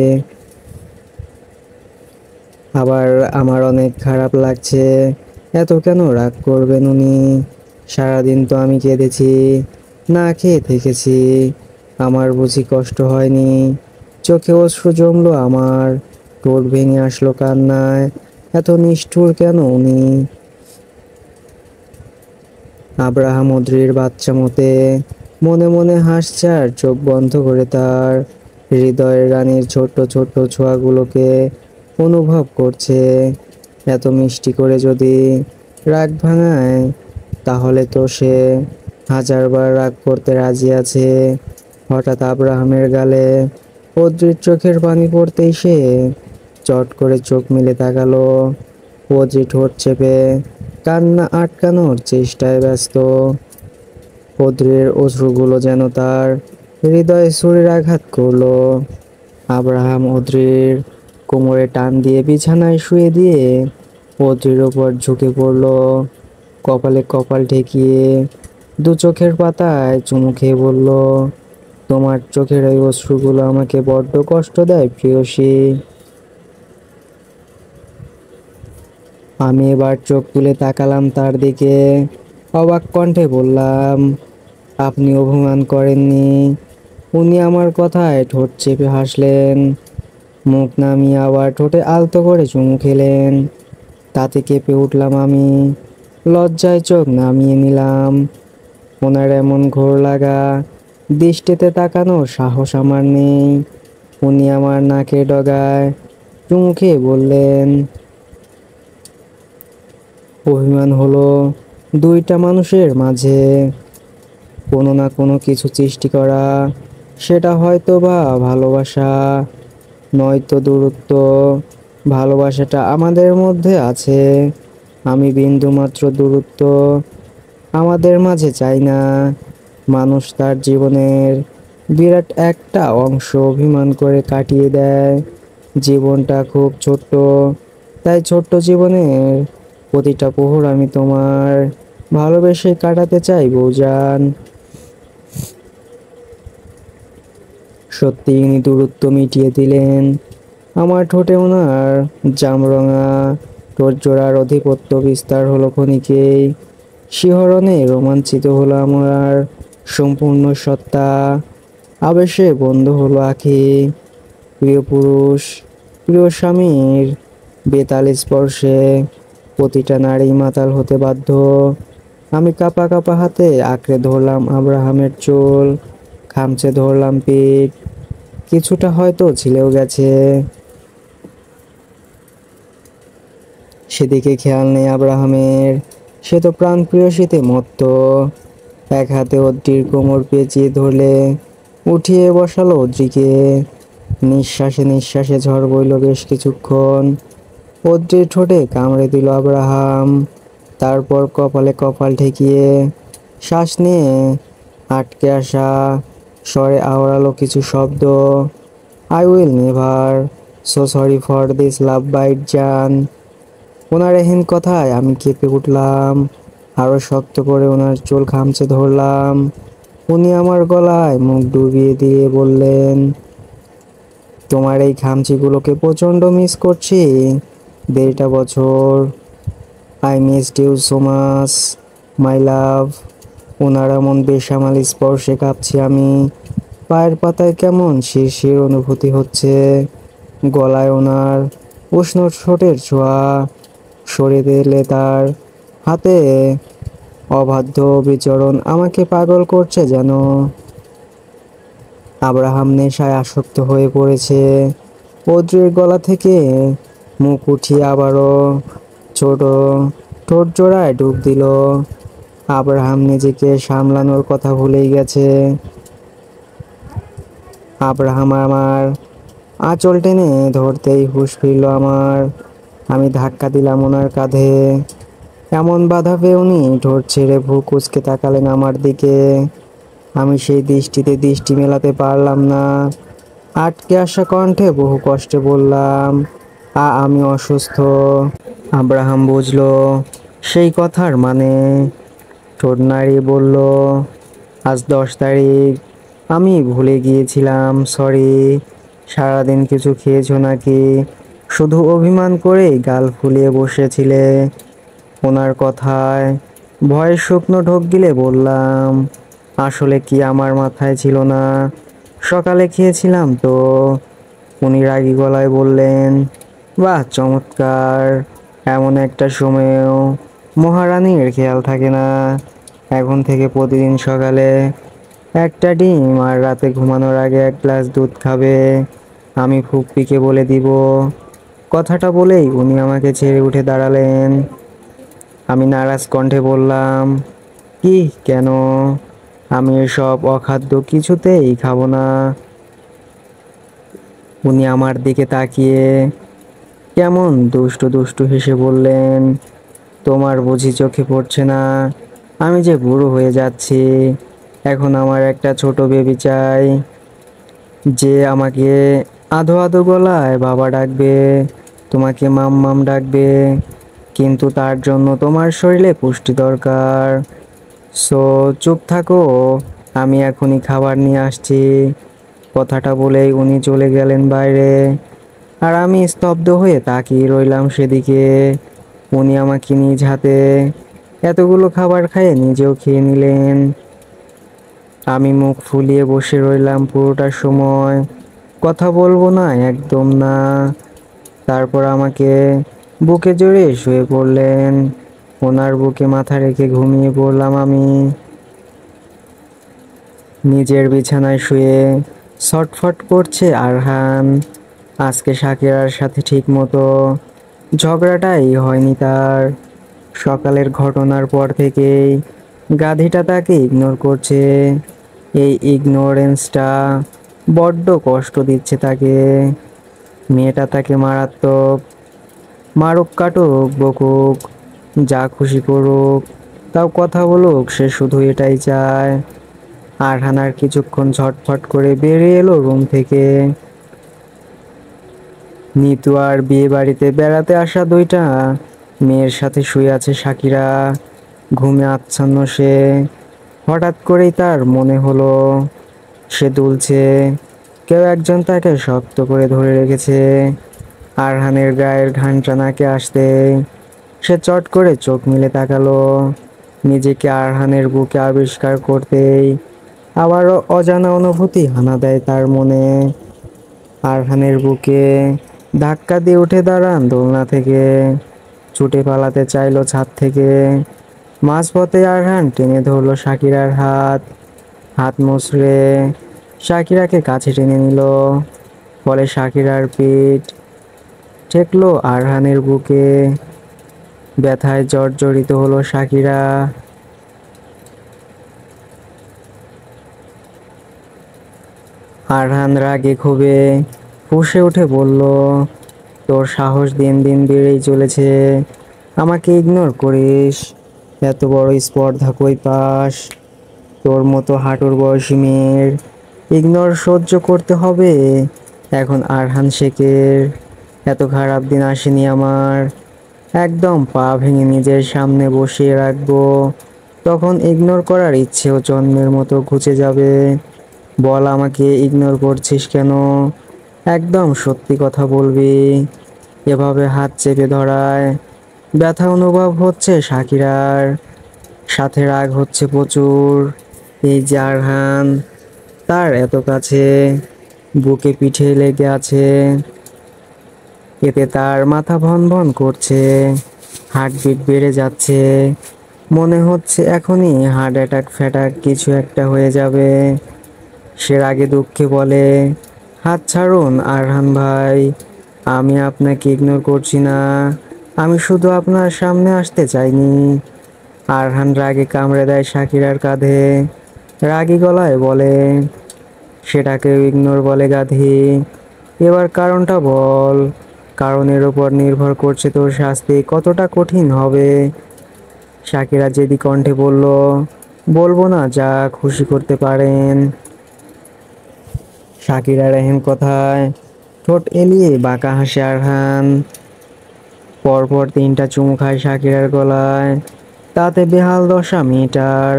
আবার আমার অনেক খারাপ লাগছে, এত কেন রাগ করবেন উনি? সারাদিন তো আমি কেঁদেছি, না খেয়ে থেকেছি, আমার বুঝি কষ্ট হয়নি? চোখে অশ্রু জমলো আমার, ঠোঁট ভেঙে আসলো কান্নায়। এত নিষ্ঠুর কেন উনি? আব্রাহাম অদ্রির বাচ্চা মতে মনে মনে হাসছে আর চোখ বন্ধ করে তার হৃদয়ের রানীর ছোট্ট ছোট্ট ছোঁয়াগুলোকে অনুভব করছে। এত মিষ্টি করে যদি রাগ ভাঙায়, তাহলে তো সে হাজারবার রাগ করতে রাজি আছে। হঠাৎ আব্রাহামের গালে অদ্রির চোখের পানি পড়তেই সে চট করে চোখ মেলে তাকালো। অদ্রি ঠোঁট চেপে কান্না আটকানোর চেষ্টায় ব্যস্ত। অদ্রির অশ্রুগুলো যেন তার হৃদয়ে ছুরির আঘাত করলো। আব্রাহাম অদ্রির কোমরে টান দিয়ে বিছানায় শুয়ে দিয়ে অদ্রির ওপর ঝুঁকে পড়ল, কপালে কপাল ঠেকিয়ে দু চোখের পাতায় চুমু খেয়ে বলল, তোমার চোখের এই অশ্রুগুলো আমাকে বড্ড কষ্ট দেয় প্রেয়সী। আমি এবার চোখ তুলে তাকালাম তার দিকে, অবাক কণ্ঠে বললাম, আপনি অভিমান করেননি? উনি আমার কথায় ঠোঁট চেপে হাসলেন, মুখ নামিয়ে আবার ঠোঁটে আলতো করে চুমু খেলেন। তাতে কেঁপে উঠলাম আমি, লজ্জায় চোখ নামিয়ে নিলাম। ওনার এমন ঘোর লাগা দৃষ্টিতে তাকানোর সাহস আমার নেই। উনি আমার নাকের ডগায় চুমু খেয়ে বললেন, অভিমান হলো দুইটা মানুষের মাঝে, কোনো না কোনো কিছু সৃষ্টি করা, সেটা হয়তো বা ভালোবাসা, নয়তো দূরত্ব। ভালোবাসাটা আমাদের মধ্যে আছে, আমি বিন্দুমাত্র দূরত্ব আমাদের মাঝে চাই না। মানুষ তার জীবনের বিরাট একটা অংশ অভিমান করে কাটিয়ে দেয়। জীবনটা খুব ছোট্ট, তাই ছোট্ট জীবনের প্রতিটা প্রহর আমি তোমার ভালোবেসে কাটাতে চাই বউজান। সত্যি ইনি দূরত্ব মিটিয়ে দিলেন আমার ঠোঁটে। ওনার জামরঙা ঠোঁট জোড়ার আধিপত্য বিস্তার হলো ক্ষণিকেই। শিহরণে রোমাঞ্চিত হলো আমার সম্পূর্ণ সত্তা। আবেশে বন্ধ হলো আঁখি। প্রিয় পুরুষ, প্রিয় স্বামীর বেতাল স্পর্শে প্রতিটা নারী মাতাল হতে বাধ্য। আমি কাঁপা কাঁপা হাতে আঁকড়ে ধরলাম আব্রাহামের চুল, খামচে ধরলাম পিঠ, কিছুটা হয়তো ছিলেও গেছে। সেদিকে খেয়াল নেই আব্রাহামের, সে তো প্রাণ প্রেয়সীতে মত্ত। এক হাতে অদ্রির কোমর পেঁচিয়ে ধরলে উঠিয়ে বসালো অদ্রিকে। নিঃশ্বাসে নিঃশ্বাসে ঝড় বইল বেশ কিছুক্ষণ। অদ্রির ঠোঁটে কামড়ে দিল আব্রাহাম, তারপর কপালে কপাল ঠেকিয়ে শ্বাস নিয়ে আটকে আসা স্বরে আওড়ালো কিছু শব্দ। I will never, so sorry for this love bite জান। ওনার এহেন কথায় আমি কেঁপে উঠলাম, আরো শক্ত করে ওনার চুল খামচে ধরলাম। উনি আমার গলায় মুখ ডুবিয়ে দিয়ে বললেন, তোমার এই খামচিগুলোকে প্রচণ্ড মিস করছি। দেড়টা বছর। I missed you so much my love. ওনার এমন বেসামাল স্পর্শে কাঁপছি আমি। পায়ের পাতায় কেমন শিরশির অনুভূতি হচ্ছে। গলায় ওনার উষ্ণ ঠোঁটের ছোঁয়া, সরিয়ে দিলে তার হাতে অবাধ্য বিচরণ আমাকে পাগল করছে যেন। আব্রাহাম নেশায় আসক্ত হয়ে পড়েছে। অদ্রির গলা থেকে মুখ উঠিয়ে আবারও ছোট ঠোঁট জোড়ায় ডুব দিল। আব্রাহাম নিজেকে সামলানোর কথা ভুলেই গেছে। আব্রাহাম আমার আঁচল টেনে ধরতেই হুঁশ ফিরল আমার। আমি ধাক্কা দিলাম ওনার কাঁধে। এমন বাধা পেয়ে উনি ঠোঁট ছেড়ে ভ্রু কুঁচকে তাকালেন আমার দিকে। আমি সেই দৃষ্টিতে দৃষ্টি মেলাতে পারলাম না। আটকে আসা কণ্ঠে বহু কষ্টে বললাম, আমি অসুস্থ। আব্রাহাম বুঝলো সেই কথার মানে। ঠোঁট নাড়িয়ে বলল, আজ 10 তারিখ, আমি ভুলে গিয়েছিলাম, সরি। সারাদিন কিছু খেয়েছো নাকি? শুধু অভিমান করেই গাল ফুলিয়ে বসেছিলে। ওনার কথায় ভয়ের শুকনো ঢোক গিলে বললাম, আসলে কি আমার মাথায় ছিল না, সকালে খেয়েছিলাম তো। উনি রাগী গলায় বললেন, বাহ চমৎকার, এমন একটা সময়েও মহারানীর খেয়াল থাকে না। এখন থেকে প্রতিদিন সকালে একটা ডিম আর রাতে ঘুমানোর আগে 1 গ্লাস দুধ খাবে। আমি ফুপ্পিকে বলে দিব। কথাটা বলেই উনি আমাকে ছেড়ে উঠে দাঁড়ালেন। আমি নারাজ কণ্ঠে বললাম, কি, কেন? আমি এসব অখাদ্য কিছুতেই খাবো না। উনি আমার দিকে তাকিয়ে কেমন দুষ্টু দুষ্টু হেসে বললেন, তোমার বুঝি চোখে পড়ছে না আমি যে বুড়ো হয়ে যাচ্ছি? এখন আমার একটা ছোট বেবি চাই, যে আমাকে আধো আধো গলায় বাবা ডাকবে, তোমাকে মাম ডাকবে। কিন্তু তার জন্য তোমার শরীরে পুষ্টি দরকার। সো চুপ থাকো, আমি এখনই খাবার নিয়ে আসছি। কথাটা বলেই উনি চলে গেলেন বাইরে। আর আমি স্তব্ধ হয়ে তাকিয়ে রইলাম সেদিকে। উনি আমাকে নিজ হাতে এতগুলো খাবার খাইয়ে নিজেও খেয়ে নিলেন। আমি মুখ ফুলিয়ে বসে রইলাম পুরোটা সময়। কথা বলবো না, একদম না। তারপর আমাকে বুকে জড়িয়ে শুয়ে পড়লেন। ওনার বুকে মাথা রেখে ঘুমিয়ে পড়লাম আমি। নিজের বিছানায় শুয়ে ছটফট করছে আরহান। আজকে শাকিরার সাথে ঠিক মতো ঝগড়াটাই হয়নি তার। সকালের ঘটনার পর থেকেই গাধীটা তাকে ইগনোর করছে। এই ইগনোরেন্সটা বড্ড কষ্ট দিচ্ছে তাকে। মেয়েটা তাকে মারাত্মক। মারুক, কাটুক, বকুক, যা খুশি করুক, তাও কথা বলুক, সে শুধু এটাই চায়। আরহান আর কিছুক্ষণ ঝটফট করে বেরিয়ে এলো রুম থেকে। নিতু আর বিয়ে বাড়িতে বেড়াতে আসা দুইটা মেয়ের সাথে শুয়ে আছে সাকিরা। ঘুমে আচ্ছন্ন সে। হঠাৎ করেই তার মনে হলো সে দুলছে। কেউ একজন তাকে শক্ত করে ধরে রেখেছে। আরহানের গায়ের ঘামটা নাকে আসতে সে চট করে চোখ মেলে তাকালো। নিজেকে আরহানের বুকে আবিষ্কার করতেই আবারও অজানা অনুভূতি হানা দেয় তার মনে। আরহানের বুকে ধাক্কা দিয়ে উঠে দাঁড়ান দোলনা থেকে। ছুটে পালাতে চাইলো ছাদ থেকে। মাঝপথে আরহান টেনে ধরলো সাকিরার হাত। হাত মুচড়ে সাকিরাকে কাছে টেনে নিল। ফলে সাকিরার পিঠ ঠেকলো আরহানের বুকে। ব্যথায় জর্জরিত হলো সাকিরা। আরহান রাগে ক্ষোভে ফুঁসে উঠে বলল, তোর সাহস দিন দিন বেড়েই চলেছে। আমাকে ইগনোর করিস। এত বড় স্পর্ধা কই পাস? তোর মতো হাঁটুর বয়সী মেয়ের ইগনোর সহ্য করতে হবে এখন আরহান শেখের? এত খারাপ দিন আসেনি আমার। একদম পা ভেঙে নিজের সামনে বসিয়ে রাখবো, তখন ইগনোর করার ইচ্ছেও জন্মের মতো ঘুচে যাবে। বল, আমাকে ইগনোর করছিস কেন? একদম সত্যি কথা বলবি। এভাবে হাত চেপে ধরায় ব্যথা অনুভব হচ্ছে সাকিরার, সাথে রাগ হচ্ছে প্রচুর। এই যে আরহান, তার এত কাছে, বুকে পিঠে লেগে আছে। এতে তার মাথা ভন ভন করছে, হার্টবিট বেড়ে যাচ্ছে। মনে হচ্ছে এখনই হার্ট অ্যাটাক ফ্যাটাক কিছু একটা হয়ে যাবে। সে রাগে দুঃখে বলে, হাত ছাড়ুন আরহান ভাই, আমি আপনাকে ইগনোর করছি না, আমি শুধু আপনার সামনে আসতে চাইনি। আরহান রাগে কামড়ে দেয় সাকিরার কাঁধে। রাগী গলায় বলে, সেটাকেও ইগনোর বলে গাধি? এবার কারণটা বল। কারণের ওপর নির্ভর করছে তোর শাস্তি কতটা কঠিন হবে। সাকিরা জেদি কণ্ঠে বলল, বলবো না, যা খুশি করতে পারেন। সাকিরার এহেন কথায় ঠোঁট এলিয়ে বাঁকা হাসে আরহান। পরপর তিনটা চুমু খায় সাকিরার গলায়। তাতে বেহাল দশা মেয়েটার।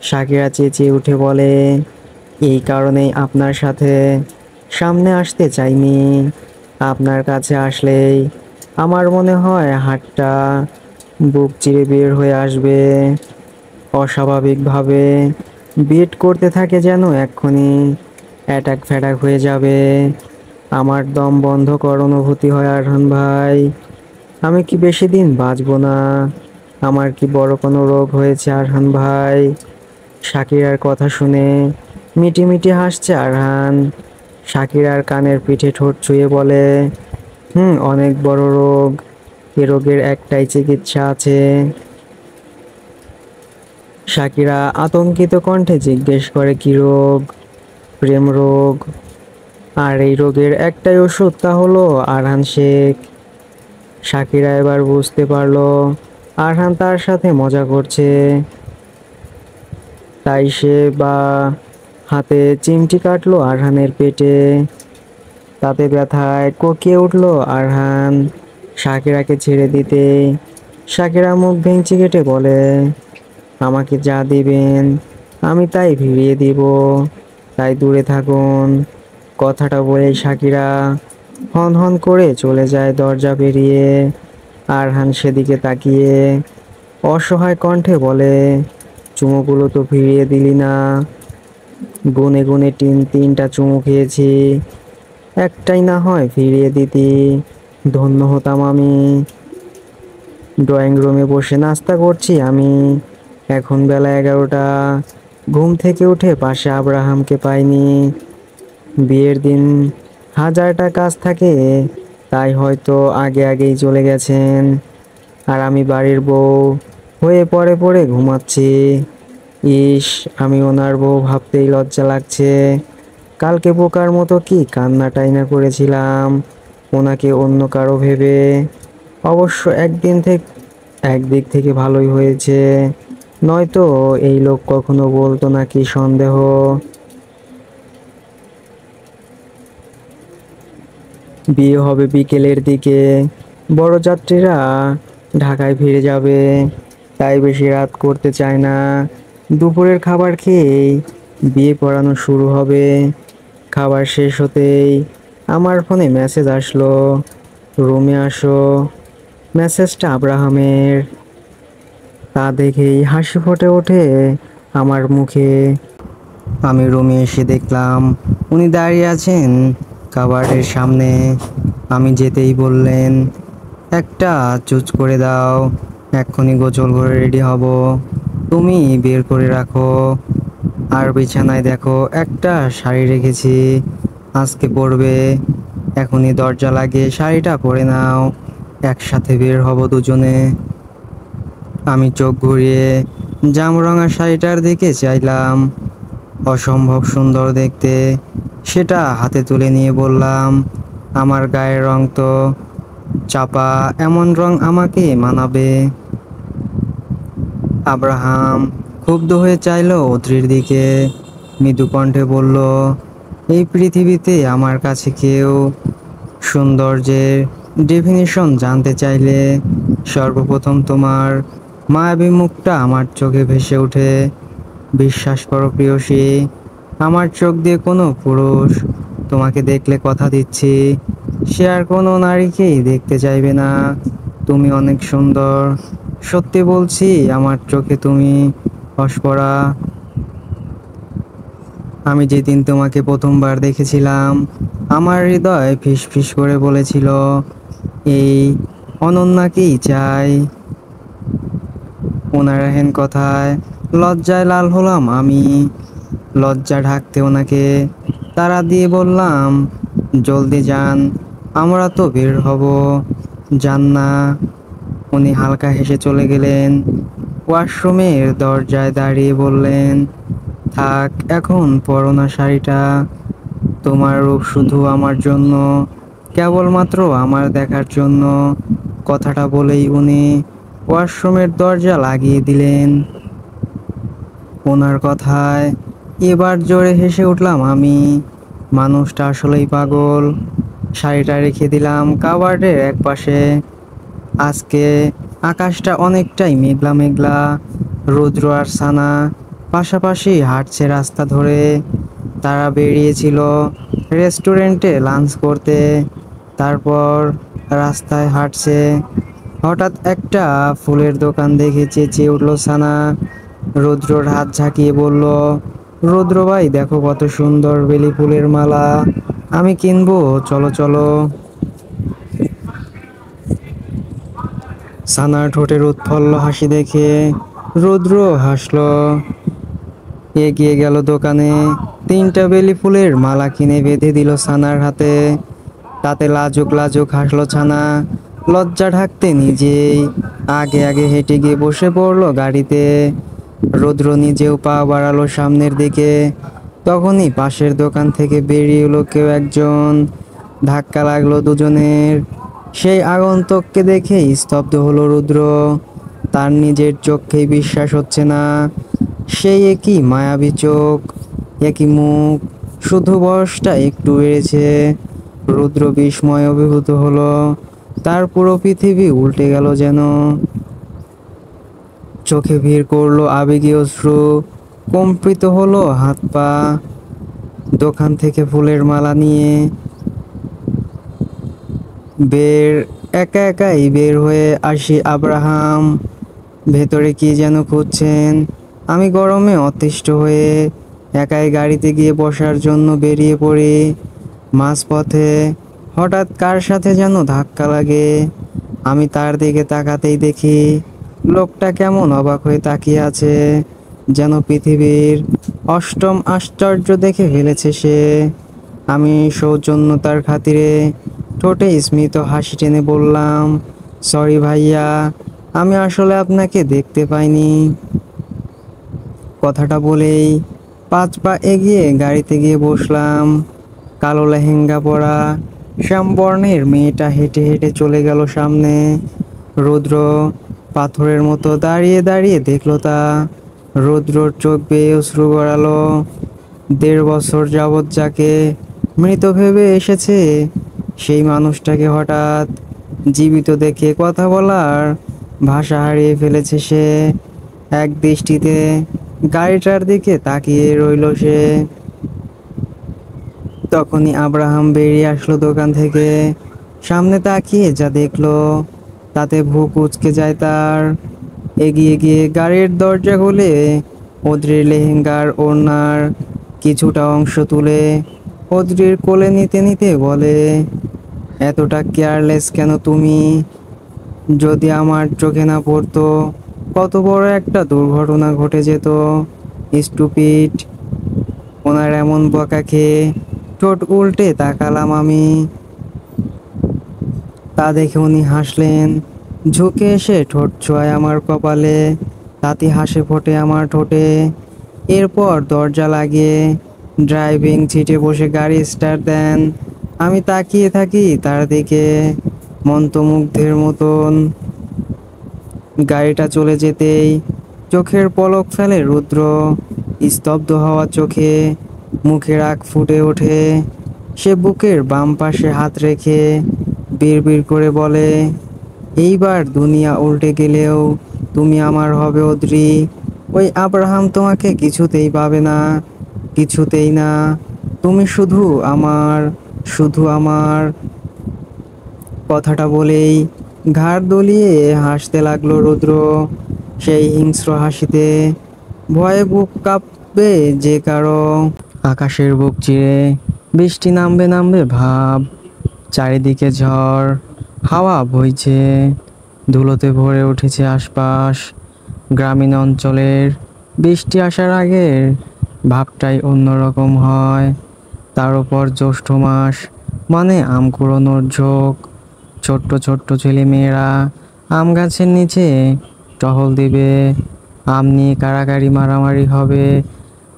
সাকিরা চেঁচিয়ে উঠে বলে, এই কারণেই আপনার সাথে সামনে আসতে চাইনি। আপনার কাছে আসলেই আমার মনে হয় হাতটা বুক চিরে বের হয়ে আসবে। অস্বাভাবিকভাবে বিট করতে থাকে, যেন এক্ষুনি অ্যাটাক ফ্যাটাক হয়ে যাবে। আমার দম বন্ধ কর অনুভূতি হয় আরহান ভাই। আমি কি বেশি দিন বাঁচবো না? আমার কি বড় কোনো রোগ হয়েছে আরহান ভাই? শাকিরার কথা শুনে মিটি মিটি হাসছে আরহান। শাকিরার কানের পিঠে ঠোঁট ছুঁয়ে বলে, অনেক বড় রোগ। এ রোগের একটাই চিকিৎসা আছে। শাকিরা আতঙ্কিত কণ্ঠে জিজ্ঞেস করে, কি রোগ? প্রেম রোগ। আর এই রোগের একটাই ওষুধ, তা হলো আরহান শেখ। শাকিরা এবার বুঝতে পারলো আরহান তার সাথে মজা করছে। তাই সে বা হাতে চিমটি কাটলো আরহানের পেটে। তাতে ব্যথায় কোকিয়ে উঠলো আরহান। শাকিরাকে ছেড়ে দিতে শাকিরা মুখ ভেঙচি কেটে বলে, আমাকে যা দিবেন আমি তাই ভিড়িয়ে দিব, তাই দূরে থাকুন। কথাটা বলে শাকিরা হন হন করে চলে যায় দরজা পেরিয়ে। আরহান সেদিকে তাকিয়ে অসহায় কণ্ঠে বলে, চুমুগুলো তো ফিরিয়ে দিলি না। গুনে গুনে তিনটা চুমু খেয়েছি, একটাই না হয় ফিরিয়ে দিতি, ধন্য হতাম আমি। ড্রয়িং রুমে বসে নাস্তা করছি আমি। এখন বেলা 11টা। ঘুম থেকে উঠে পাশে আব্রাহামকে পাইনি। বিয়ের দিন হাজারটা কাজ থাকে, তাই হয়তো আগে আগেই চলে গেছেন। আর আমি বাড়ির বউ হয়ে পড়ে পড়ে ঘুমাচ্ছি। ইস, আমি ওনার বউ ভাবতেই লজ্জা লাগছে। কালকে বোকার মতো কি কান্না টাইনা করেছিলাম ওনাকে অন্য কারো ভেবে। অবশ্য একদিক থেকে ভালোই হয়েছে, নয়তো এই লোক কখনো বলতো না কি সন্দেহ। বিয়ে হবে বিকেলের দিকে, বরযাত্রীরা ঢাকায় ফিরে যাবে, তাই বেশি রাত করতে চায় না। দুপুরের খাবার খেয়েই বিয়ে পড়ানো শুরু হবে। খাবার শেষ হতেই আমার ফোনে মেসেজ আসলো, রুমে আসো। মেসেজটা আব্রাহামের। তা দেখেই হাসি ফুটে ওঠে আমার মুখে। আমি রুমে এসে দেখলাম উনি দাঁড়িয়ে আছেন কাবার্ডের সামনে। আমি যেতেই বললেন, একটা চুজ করে দাও, এক্ষুনি গোসল করে রেডি হব। তুমি বের করে রাখো। আর বিছানায় দেখো একটা শাড়ি রেখেছি, আজকে পরবে। এখনই দরজা লাগিয়ে শাড়িটা পরে নাও, একসাথে বের হব দুজনে। আমি চোখ ঘুরিয়ে জামরঙা শাড়িটার দিকে চাইলাম, অসম্ভব সুন্দর দেখতে। সেটা হাতে তুলে নিয়ে বললাম, আমার গায়ের রং তো চাপা, এমন রং আমাকে মানাবে। আব্রাহাম ক্ষুব্ধ হয়ে চাইলো অত্রির দিকে, মৃদু কণ্ঠে বলল, এই পৃথিবীতে আমার কাছে কেউ সৌন্দর্যের ডেফিনিশন জানতে চাইলে সর্বপ্রথম তোমার মায়াবী মুখটা আমার চোখে ভেসে ওঠে। বিশ্বাস করো প্রিয়সী, আমার চোখ দিয়ে কোনো পুরুষ তোমাকে দেখলে কথা দিচ্ছি সে আর কোনো নারীকেই দেখতে চাইবে না। তুমি অনেক সুন্দর, সত্যি বলছি, আমার চোখে তুমি অস্পরা। আমি যেদিন তোমাকে প্রথমবার দেখেছিলাম আমার হৃদয় ফিস ফিস করে বলেছিল, এই অনন্যাকেই চাই। ওনার হেন কথায় লজ্জায় লাল হলাম আমি। লজ্জা ঢাকতে ওনাকে তাড়া দিয়ে বললাম, জলদি যান, আমরা তো বের হব। যান না। উনি হালকা হেসে চলে গেলেন। ওয়াশরুমের দরজায় দাঁড়িয়ে বললেন, থাক, এখন পরো না শাড়িটা। তোমার রূপ শুধু আমার জন্য, কেবলমাত্র আমার দেখার জন্য। কথাটা বলেই উনি ওয়াশরুমের দরজা লাগিয়ে দিলেন। ওনার কথায় এবার জোরে হেসে উঠলাম আমি। মানুষটা আসলেই পাগল। শাড়িটা রেখে দিলাম কাবার্ডের এক পাশে। আজকে আকাশটা অনেকটাই মেঘলা মেঘলা। রুদ্র আর সানা পাশাপাশি হাঁটছে রাস্তা ধরে। তারা বেরিয়েছিল রেস্টুরেন্টে লাঞ্চ করতে, তারপর রাস্তায় হাঁটছে। হঠাৎ একটা ফুলের দোকান দেখে চেঁচিয়ে উঠল সানা। রুদ্রর হাত ঝাঁকিয়ে বলল, রুদ্র ভাই দেখো কত সুন্দর বেলি ফুলের মালা, আমি কিনবো, চলো চলো। সানার ঠোঁটের উৎফুল্ল হাসি দেখে রুদ্র হাসলো, এগিয়ে গেল দোকানে, তিনটা বেলি ফুলের মালা কিনে বেঁধে দিল সানার হাতে। তাতে লাজুক লাজুক হাসলো ছানা। লজ্জা ঢাকতে নিজেই আগে আগে হেঁটে গিয়ে বসে পড়লো গাড়িতে। রুদ্র নিজেও পা বাড়ালো সামনের দিকে। তখনই পাশের দোকান থেকে বেরিয়ে এলো কেউ একজন। ধাক্কা লাগলো দুজনের। সেই আগন্তুককে দেখে স্তব্ধ হলো রুদ্র। তার নিজের চোখেই বিশ্বাস হচ্ছে না। সেই একই মায়াবী চোখ, একই মুখ, শুধু বয়সটা একটু বেড়েছে। রুদ্র বিস্ময়ে অভিভূত হলো। তার পুরো পৃথিবী উল্টে গেল যেন। চোখে ভিড় করলো আবেগী অশ্রু, কম্পিত হলো হাত পা। দোকান থেকে ফুলের মালা নিয়ে বের একা একাই বের হয়ে আসি আব্রাহাম। ভেতরে কি যেন খুঁজছেন। আমি গরমে অতিষ্ঠ হয়ে একাই গাড়িতে গিয়ে বসার জন্য বেরিয়ে পড়ি। মাঝপথে হঠাৎ কার সাথে যেন ধাক্কা লাগে। আমি তার দিকে তাকাতেই দেখি লোকটা কেমন অবাক হয়ে তাকিয়ে আছে, যেন পৃথিবীর অষ্টম আশ্চর্য দেখে ফেলেছে সে। আমি সৌজন্যতার খাতিরে ঠোঁটে স্মিত হাসি টেনে বললাম, সরি ভাইয়া, আমি আসলে আপনাকে দেখতে পাইনি। কথাটা বলেই 5 পা এগিয়ে গাড়িতে গিয়ে বসলাম। কালো লেহেঙ্গা পরা শ্যামবর্ণের মেয়েটা হেঁটে হেঁটে চলে গেল সামনে। রুদ্র পাথরের মতো দাঁড়িয়ে দাঁড়িয়ে দেখলো তা। রুদ্রর চোখ বেয়ে অশ্রু গড়ালো। 1.5 বছর যাবৎ যাকে মৃত ভেবে এসেছে, সেই মানুষটাকে হঠাৎ জীবিত দেখে কথা বলার ভাষা হারিয়ে ফেলেছে সে। এক দৃষ্টিতে গাড়িটার দিকে তাকিয়ে রইল সে। তখনই আব্রাহাম বেরিয়ে আসলো দোকান থেকে। সামনে তাকিয়ে যা দেখলো তাতে ভ্রু কুঁচকে যায় তার। এগিয়ে গিয়ে গাড়ির দরজা খুলে অদ্রির লেহেঙ্গার ওড়নার কিছুটা অংশ তুলে অদ্রির কোলে নিতে নিতে বলে, এতটা কেয়ারলেস কেন তুমি? যদি আমার চোখে না পড়তো কত বড় একটা দুর্ঘটনা ঘটে যেত। স্টুপিড। ওনার এমন বকা খেয়ে ঠোঁট উল্টে তাকালাম আমি। তা দেখে উনি হাসলেন। ঝুঁকে এসে ঠোঁট ছোঁয়ায় আমার কপালে, তাতে হাসি ফোটে আমার ঠোঁটে। এরপর দরজা লাগিয়ে ড্রাইভিং সিটে বসে গাড়ি স্টার্ট দেন। আমি তাকিয়ে থাকি তার দিকে মন্ত্রমুগ্ধের মতন। গাড়িটা চলে যেতেই চোখের পলক ফেলে রুদ্র। স্তব্ধ হওয়া চোখে মুখে রাগ ফুটে ওঠে। সে বুকের বাম পাশে হাত রেখে বিড়বিড় করে বলে, এইবার দুনিয়া উল্টে গেলেও তুমি আমার হবে অদ্রি। ওই আব্রাহাম তোমাকে কিছুতেই পাবে না, কিছুতেই না। তুমি শুধু আমার, শুধু আমার। কথাটা বলেই ঘাড় দুলিয়ে হাসতে লাগলো রুদ্র। সেই হিংস্র হাসিতে ভয়ে বুক কাঁপবে যে কারো। আকাশের বুক চিরে বৃষ্টি নামবে নামবে ভাব। চারিদিকে ঝড় হাওয়া বইছে, ধুলোতে ভরে উঠেছে আশপাশ। গ্রামীণ অঞ্চলের বৃষ্টি আসার আগের ভাবটাই অন্যরকম হয়। তার উপর জ্যৈষ্ঠ মাস মানে আম কুড়োনোর ঝোঁক। ছোট্ট ছোট্ট ছেলে মেয়েরা আম গাছের নিচে টহল দিবে, আম নিয়ে কাড়াকাড়ি মারামারি হবে।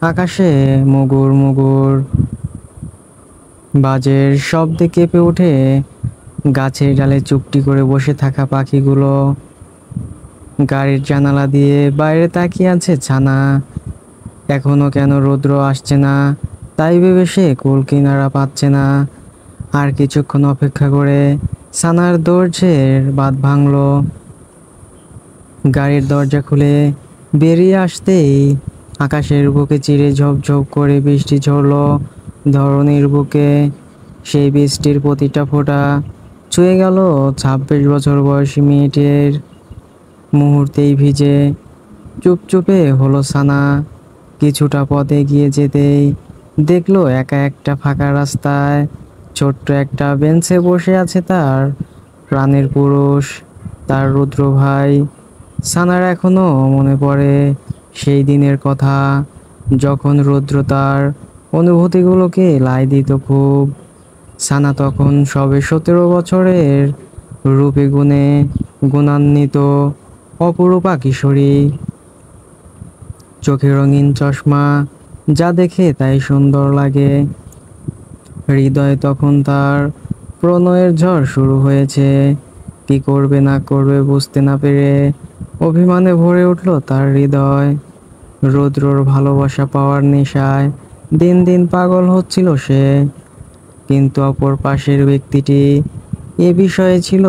আকাশে মুগুর মুগুর বাজের শব্দে কেঁপে ওঠে গাছের ডালে চুপটি করে বসে থাকা পাখিগুলো। গাড়ির জানালা দিয়ে বাইরে তাকিয়ে আছে ছানা। এখনো কেন রৌদ্র আসছে না তাই ভেবে সে কুল কিনারা পাচ্ছে না। আর কিছুক্ষণ অপেক্ষা করে ছানার দরজার বাঁধ ভাঙলো। গাড়ির দরজা খুলে বেরিয়ে আসতেই আকাশের বুকে চিরে ঝপঝপ করে বৃষ্টি ঝরলো ধরণীর বুকে। সেই বৃষ্টির প্রতিটা ফোঁটা ছুঁয়ে গেল 26 বছর বয়সী মেয়েটির। মুহূর্তেই ভিজে চুপচুপে হলো ছানা। কিছুটা পথে গিয়ে যেতেই দেখলো একা একটা ফাঁকা রাস্তায় ছোট্ট একটা বেঞ্চে বসে আছে তার প্রাণের পুরুষ, তার রুদ্র ভাই। ছানার এখনো মনে পড়ে সেই দিনের কথা, যখন রুদ্র তার অনুভূতিগুলোকে লাই দিত খুব। ছানা তখন সবে 17 বছরের, রূপে গুণে গুণান্বিত অপরূপা কিশোরী। চোখে রঙিন চশমা, যা দেখে তাই সুন্দর লাগে। হৃদয়ে তখন তার প্রণয়ের ঝড় শুরু হয়েছে। কি করবে না করবে বুঝতে না পেরে অভিমানে ভরে উঠল তার হৃদয়। রৌদ্রর ভালোবাসা পাওয়ার নেশায় দিন দিন পাগল হচ্ছিল সে। কিন্তু অপর পাশের ব্যক্তিটি এ বিষয়ে ছিল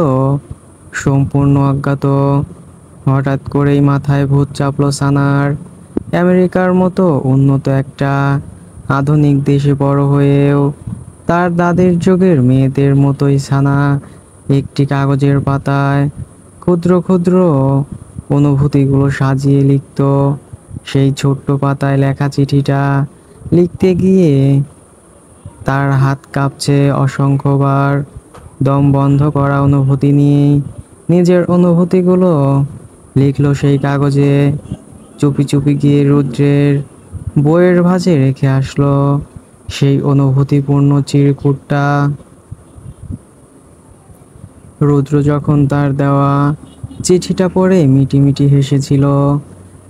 সম্পূর্ণ অজ্ঞাত। হঠাৎ করেই মাথায় ভূত চাপলো সানার। আমেরিকার মতো উন্নত একটা আধুনিক দেশে বড় হয়েও তার দাদির যুগের মেয়েদের মতোই সানা একটি কাগজের পাতায় ক্ষুদ্র ক্ষুদ্র অনুভূতিগুলো সাজিয়ে লিখত। সেই ছোট্ট পাতায় লেখা চিঠিটা লিখতে গিয়ে তার হাত কাঁপছে অসংখ্যবার। দম বন্ধ করা অনুভূতি নিয়ে নিজের অনুভূতিগুলো লিখলো সেই কাগজে। চুপি চুপি গিয়ে রুদ্রের বইয়ের ভাঁজে রেখে আসলো সেই অনুভূতিপূর্ণ চিরকুটটা। রুদ্র যখন তার দেওয়া চিঠিটা পড়ে মিটিমিটি হেসেছিল,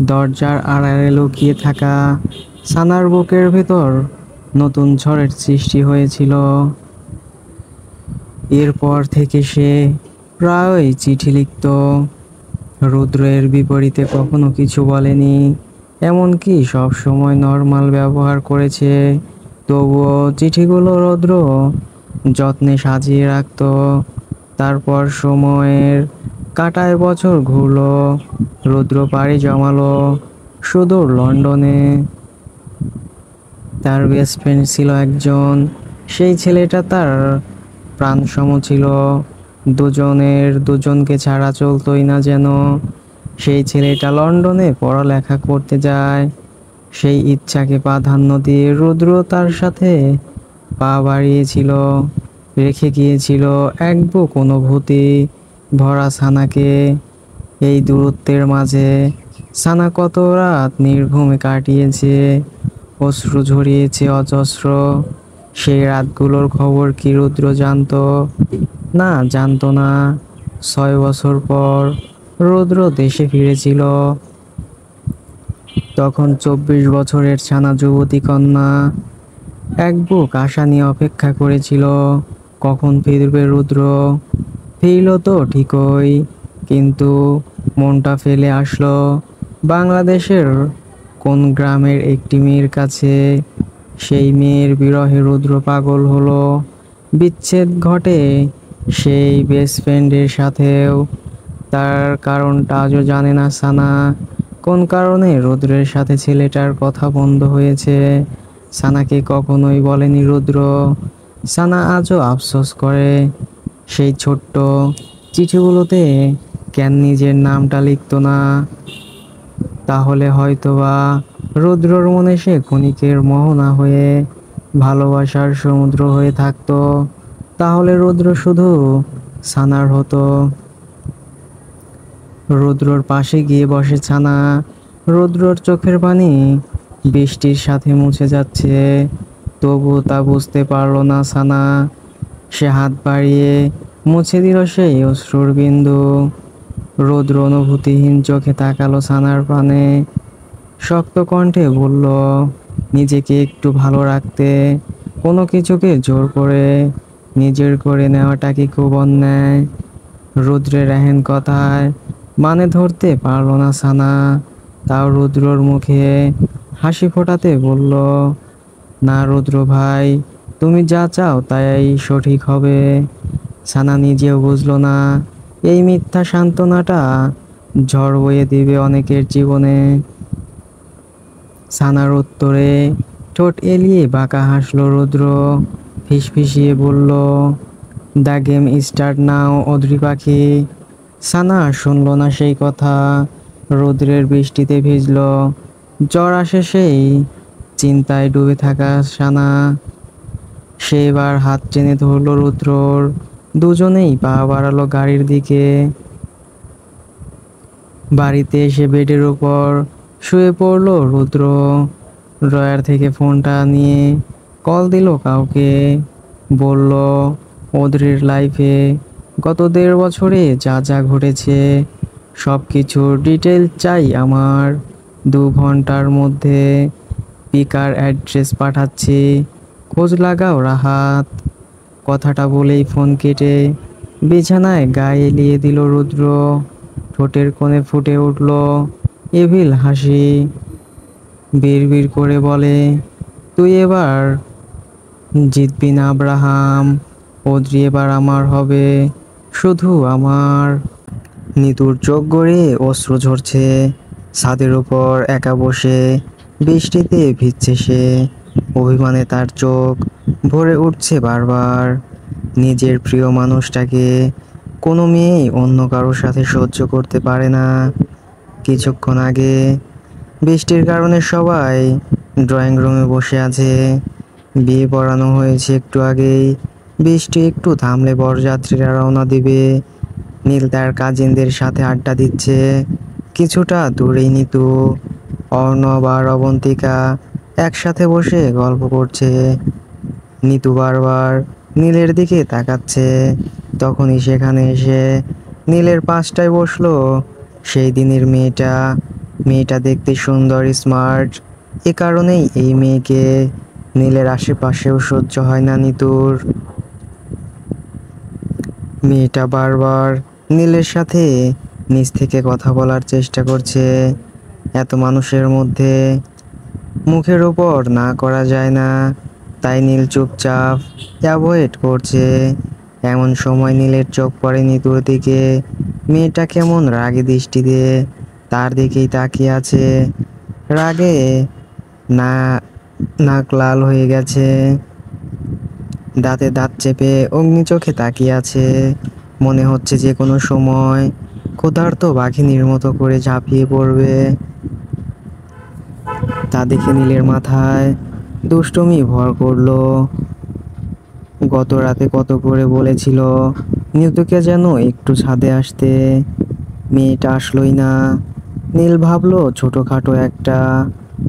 দরজার আড়ালে লুকিয়ে থাকা সানার বুকের ভেতর নতুন ঝড়ের সৃষ্টি হয়েছিল। এরপর থেকে সে প্রায়ই চিঠি লিখত। রুদ্রের বিপরীতে কখনো কিছু বলেনি, এমনকি সব সময় নর্মাল ব্যবহার করেছে। তবুও চিঠিগুলো রুদ্র যত্নে সাজিয়ে রাখতো। তারপর সময়ের কাটায় বছর ঘুরলো, রুদ্র পাড়ি জমালো সুদূর লন্ডনে। তার বেস্ট ফ্রেন্ড ছিল একজন, সেই ছেলেটা তার প্রাণসম ছিল। দুজনকে ছাড়া চলতোই না যেন। সেই ছেলেটা লন্ডনে পড়ালেখা করতে যায়। সেই ইচ্ছাকে প্রাধান্য দিয়ে রুদ্র তার সাথে পা বাড়িয়েছিল, রেখে গিয়েছিল এক বুক অনুভূতি ভরা সানাকে। এই দূরত্বের মাঝে সানা কত রাত নির্ঘুমে কাটিয়েছে, অশ্রু ঝরিয়েছে অজস্র। সেই রাতগুলোর খবর কি রুদ্র জানতো? না, জানতো না। 6 বছর পর রুদ্র দেশে ফিরেছিল। তখন 24 বছরের ছানা যুবতী কন্যা এক বুক আশা নিয়ে অপেক্ষা করেছিল, কখন ফিরবে রুদ্র। ফিরল তো ঠিকই, কিন্তু মনটা ফেলে আসলো বাংলাদেশের কোন গ্রামের একটি মেয়ের কাছে। সেই মেয়ের বিরহে রুদ্র পাগল হলো। বিচ্ছেদ ঘটে সেই বেস্ট ফ্রেন্ডের সাথেও। তার কারণটা আজও জানে না সানা। কোন কারণে রুদ্রের সাথে ছেলেটার কথা বন্ধ হয়েছে, সানাকে কখনোই বলেনি রুদ্র। সানা আজও আফসোস করে সেই ছোট্ট চিঠিগুলোতে কেন নিজের নামটা লিখতো না। তাহলে হয়তোবা রুদ্রর মনে সে ক্ষণিকের মোহনা হয়ে ভালোবাসার সমুদ্র হয়ে থাকতো। তাহলে রুদ্র শুধু সানার হতো। রুদ্রর পাশে গিয়ে বসে ছানা। রুদ্রর চোখের পানি বৃষ্টির সাথে মুছে যাচ্ছে, তবু তা বুঝতে পারল না সানা। সে হাত বাড়িয়ে মুছে দিল সেই অশ্রুর বিন্দু। রুদ্র অনুভূতিহীন চোখে তাকালো সানার পানে, শক্ত কণ্ঠে বলল, নিজেকে একটু ভালো রাখতে কোনো কিছুকে জোর করে নিজের করে নেওয়াটা কি খুব অন্যায়? রুদ্রের এহেন কথায় মানে ধরতে পারল না সানা। তাও রুদ্রর মুখে হাসি ফোটাতে বলল, না রুদ্র ভাই, তুমি যা চাও তাই সঠিক হবে। সানা নিজেও বুঝলো না এই মিথ্যা সান্ত্বনাটা ঝড় বয়ে দিবে অনেকের জীবনে। সানার উত্তরে ঠোঁট এলিয়ে বাঁকা হাসলো রুদ্র, ফিসফিসিয়ে বলল, the game start now Adri পাখি। সানা শুনল না সেই কথা। রৌদ্রের বৃষ্টিতে ভিজল, জ্বর আসে সেই চিন্তায় ডুবে থাকা সানা। সে এবার হাত টেনে ধরল রুদ্রর, দুজনেই পা বাড়ালো গাড়ির দিকে। বাড়িতে এসে বেডের উপর শুয়ে পড়ল রুদ্র। ড্রয়ার থেকে ফোনটা নিয়ে কল দিল কাউকে। বলল, অদ্রির লাইফে গত 1.5 বছরে যা যা ঘটেছে সব কিছুর ডিটেল চাই আমার। 2 ঘন্টার মধ্যে পিকার অ্যাড্রেস পাঠাচ্ছি, খোঁজ লাগাও রাহাত। কথাটা বলেই ফোন কেটে বিছানায় গায়ে এলিয়ে দিল রুদ্র। ঠোঁটের কোণে ফুটে উঠল এভিল হাসি। বিড়বিড় করে বলে, তুই এবার জিতবি না আব্রাহাম, অদ্রি এবার আমার হবে, শুধু আমার। নিতুর চোখ গড়িয়ে অশ্রু ঝরছে। ছাদের উপর একা বসে বৃষ্টিতে ভিজছে সে। অভিমানে তার চোখ ভরে উঠছে বারবার। নিজের প্রিয় মানুষটাকে কোনো মেয়েই অন্য কারোর সাথে সহ্য করতে পারে না। কিছুক্ষণ আগে বৃষ্টির কারণে সবাই ড্রয়িং রুমে বসে আছে। বিয়ে পড়ানো হয়েছে একটু আগেই। বৃষ্টি একটু থামলে বরযাত্রীরা রওনা দিবে। নীল তার কাজিনদের সাথে আড্ডা দিচ্ছে। কিছুটা দূরেই নিতু, অর্ণব আর অবন্তিকা একসাথে বসে গল্প করছে। নিতু বারবার নীলের দিকে তাকাচ্ছে। তখনই সেখানে এসে নীলের পাশটায় বসলো সেই দিনের মেয়েটা। মেয়েটা দেখতে সুন্দর, স্মার্ট। এ কারণেই এই মেয়েকে নীলের আশেপাশেও সহ্য হয় না নিতুর। মেয়েটা বারবার নীলের সাথে নিজ থেকে কথা বলার চেষ্টা করছে। এত মানুষের মধ্যে মুখের ওপর না করা যায় না, তাই নীল চুপচাপ অ্যাভয়েড করছে। এমন সময় নীলের চোখ পড়ে নিতুর দিকে। মেয়েটা কেমন রাগী দৃষ্টিতে তার দিকেই তাকিয়ে আছে। রাগে না নাক লাল হয়ে গেছে, দাঁতে দাঁত চেপে অগ্নি চোখে তাকিয়ে আছে। মনে হচ্ছে যে কোনো সময় ক্ষুধার্ত বাঘিনীর মতো করে ঝাঁপিয়ে পড়বে। তা দেখে নীলের মাথায় দুষ্টুমি ভর করলো। গত রাতে কত করে বলেছিল নিতুকে যেন একটু ছাদে আসতে, মেয়েটা আসলোই না। নীল ভাবলো ছোটখাটো একটা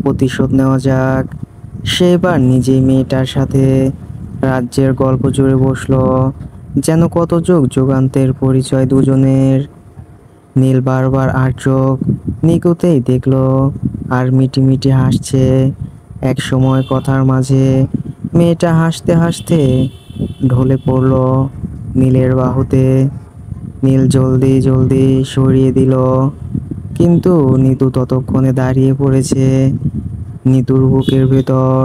প্রতিশোধ নেওয়া যাক। সে এবার নিজেই মেয়েটার সাথে রাজ্যের গল্প জুড়ে বসলো, যেন কত যুগ যুগান্তের পরিচয় দুজনের। নীল বারবার আর চোখ নিকুতেই দেখলো আর মিটিমিটি হাসছে। এক সময় কথার মাঝে মেয়েটা হাসতে হাসতে ঢলে পড়লো নীলের বাহুতে। নীল জলদি জলদি সরিয়ে দিল, কিন্তু নিতু ততক্ষণে দাঁড়িয়ে পড়েছে। নিতুর বুকের ভেতর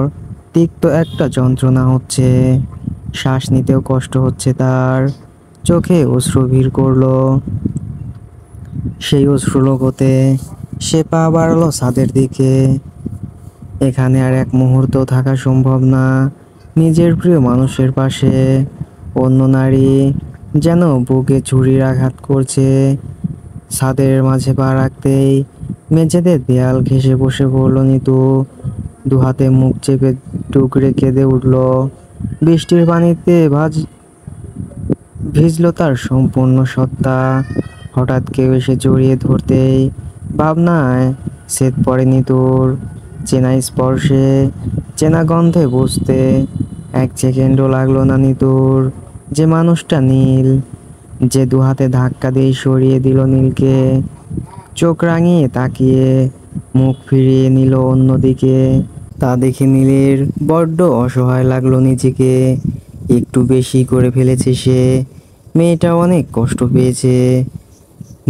তিক্ত একটা যন্ত্রণা হচ্ছে, শ্বাস নিতেও কষ্ট হচ্ছে তার। চোখে অশ্রু ভিড় করলো। সেই অশ্রু লোকোতে সে পা বাড়ালো ছাদের দিকে। এখানে আর এক মুহূর্ত থাকা সম্ভব না নিজের প্রিয় মানুষের পাশে। অন্য নারী যেন বুকে ছুরির আঘাত করছে। ছাদের মাঝে পা রাখতেই মেঝেতে দেয়াল ঘেঁষে বসে পড়ল নিতু। দুহাতে মুখ চেপে টুকরে কেঁদে উঠল। বৃষ্টির পানিতে ভিজল তার সম্পূর্ণ সত্তা। হঠাৎ কেউ এসে জড়িয়ে ধরতেই ভাবনায় ছেদ পড়ে নিতুর। চেনা স্পর্শে, চেনা গন্ধে বুঝতে এক সেকেন্ডও লাগলো না নিতুর যে মানুষটা নীল। যে দুহাতে ধাক্কা দিয়ে সরিয়ে দিল নীলকে। চোখ রাঙিয়ে তাকিয়ে মুখ ফিরিয়ে নিল অন্যদিকে। তা দেখে নীলের বড্ড অসহায় লাগলো নিজেকে। একটু বেশি করে ফেলেছে সে। মেয়েটা অনেক কষ্ট পেয়েছে।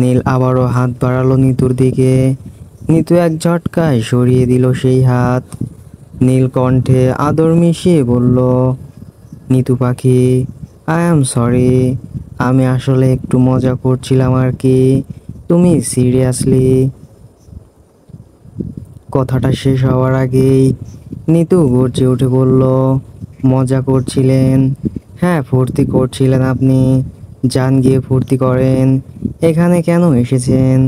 নীল আবারও হাত বাড়ালো নিতুর দিকে। নিতু এক ঝটকায় সরিয়ে দিল সেই হাত। নীল কণ্ঠে আদর মিশিয়ে বলল, নিতু পাখি, আই অ্যাম সরি। আমি আসলে একটু মজা করছিলাম আর কি। তুমি সিরিয়াসলি? কথাটা শেষ হওয়ার আগেই নিতু গর্জে উঠে বলল, মজা করছিলেন? হ্যাঁ, ফুর্তি করছিলেন আপনি। যান গিয়ে ফুর্তি করেন। এখানে কেন এসেছেন?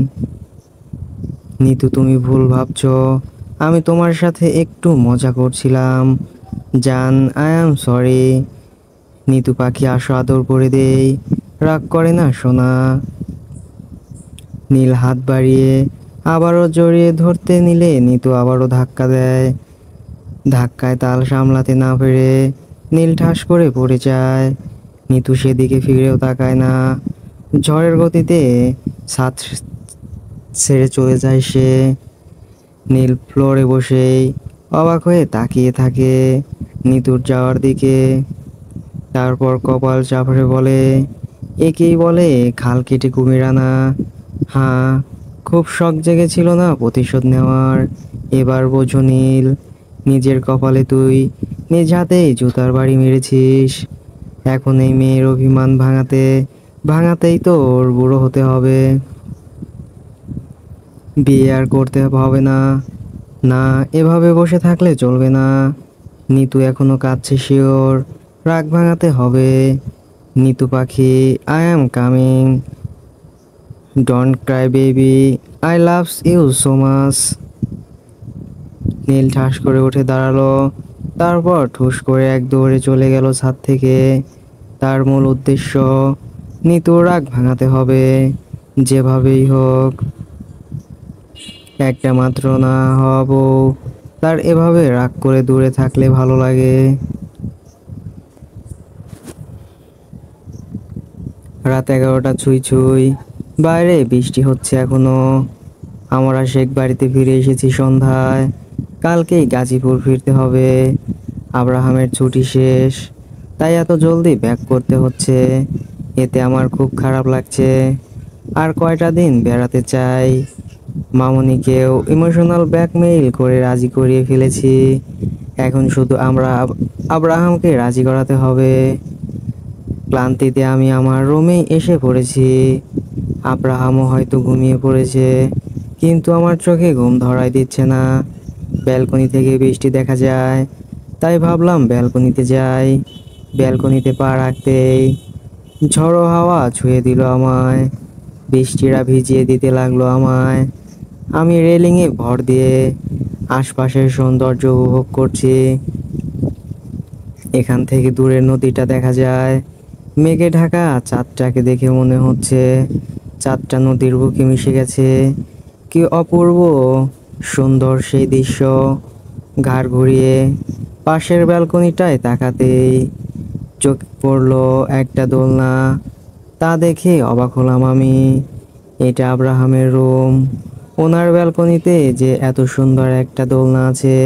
নিতু, তুমি ভুল ভাবছো। আমি তোমার সাথে একটু মজা করছিলাম। জান, আই অ্যাম সরি। নিতু পাখি, আসো, আদর করে দেই। রাগ করে না সোনা। নীল হাত বাড়িয়ে আবারও জড়িয়ে ধরতে নিলে নিতু আবারও ধাক্কা দেয়। ধাক্কায় তাল সামলাতে না পেরে নীল ঠাস করে পড়ে যায়। নিতু সেদিকে ফিরেও তাকায় না। ঝড়ের গতিতে ছাদ ছেড়ে চলে যায় সে। নীল ফ্লোরে বসেই অবাক হয়ে তাকিয়ে থাকে নিতুর যাওয়ার দিকে। তারপর কপাল চাপড়ে বলে, একেই বলে খাল কেটে কুমির আনা। হ্যাঁ, খুব শখ জেগেছিল না প্রতিশোধ নেওয়ার। এবার বোঝো নীল, নিজের কপালে তুই নিজ হাতেই জুতার বাড়ি মেরেছিস। এখন এই মেয়ের অভিমান ভাঙাতেই তো ওর বুড়ো হতে হবে। বিয়ে আর করতে হবে না। না, এভাবে বসে থাকলে চলবে না। নিতু এখনো কাঁদছে শিওর। রাগ ভাঙাতে হবে। নিতু পাখি, I am coming. Don't cry baby, I loves you so much. Neel ঠাস করে উঠে দাঁড়ালো। তারপর ঠুস করে এক দৌড়ে চলে গেল ছাদ থেকে। তার মূল উদ্দেশ্য নিতুর রাগ ভাঙাতে হবে যেভাবেই হোক। একটা মাত্র না হওয়া বউ তার এভাবে রাগ করে দূরে থাকলে ভালো লাগে। রাত 11টা ছুঁই ছুঁই। বাইরে বৃষ্টি হচ্ছে এখনো। আমরা শেখ বাড়িতে ফিরে এসেছি সন্ধ্যায়। কালকেই গাজীপুর ফিরতে হবে। আব্রাহামের ছুটি শেষ, তাই এত জলদি ব্যাক করতে হচ্ছে। এতে আমার খুব খারাপ লাগছে। আর কয়টা দিন বেড়াতে চাই। মামুনিকেও ইমোশনাল ব্ল্যাকমেইল করে রাজি করিয়ে ফেলেছি। এখন শুধু আব্রাহামকে রাজি করাতে হবে। ক্লান্তিতে আমি আমার রুমে এসে পড়েছি। আব্রাহামও হয়তো ঘুমিয়ে পড়েছে, কিন্তু আমার চোখে ঘুম ধরাই দিচ্ছে না। ব্যালকনি থেকে বৃষ্টি দেখা যায়, তাই ভাবলাম ব্যালকনিতে যাই। ব্যালকনিতে পা রাখতেই ঝড়ো হাওয়া ছুঁয়ে দিল আমায়। বৃষ্টিরা ভিজিয়ে দিতে লাগলো আমায়। আমি রেলিংয়ে ভর দিয়ে আশপাশের সৌন্দর্য উপভোগ করছি। এখান থেকে দূরের নদীটা দেখা যায়। মেঘে ঢাকা চাঁদটাকে দেখে মনে হচ্ছে চাঁদটা নদীর বুকে মিশে গেছে। কি অপূর্ব সুন্দর সেই দৃশ্য। ঘাড় ঘুরিয়ে পাশের ব্যালকনিটায় তাকাতেই চোখ পড়লো একটা দোলনা। তা দেখে অবাক হলাম আমি। এটা আব্রাহামের রুম। ওনার ব্যালকনিতে যে এত সুন্দর একটা দোলনা আছে,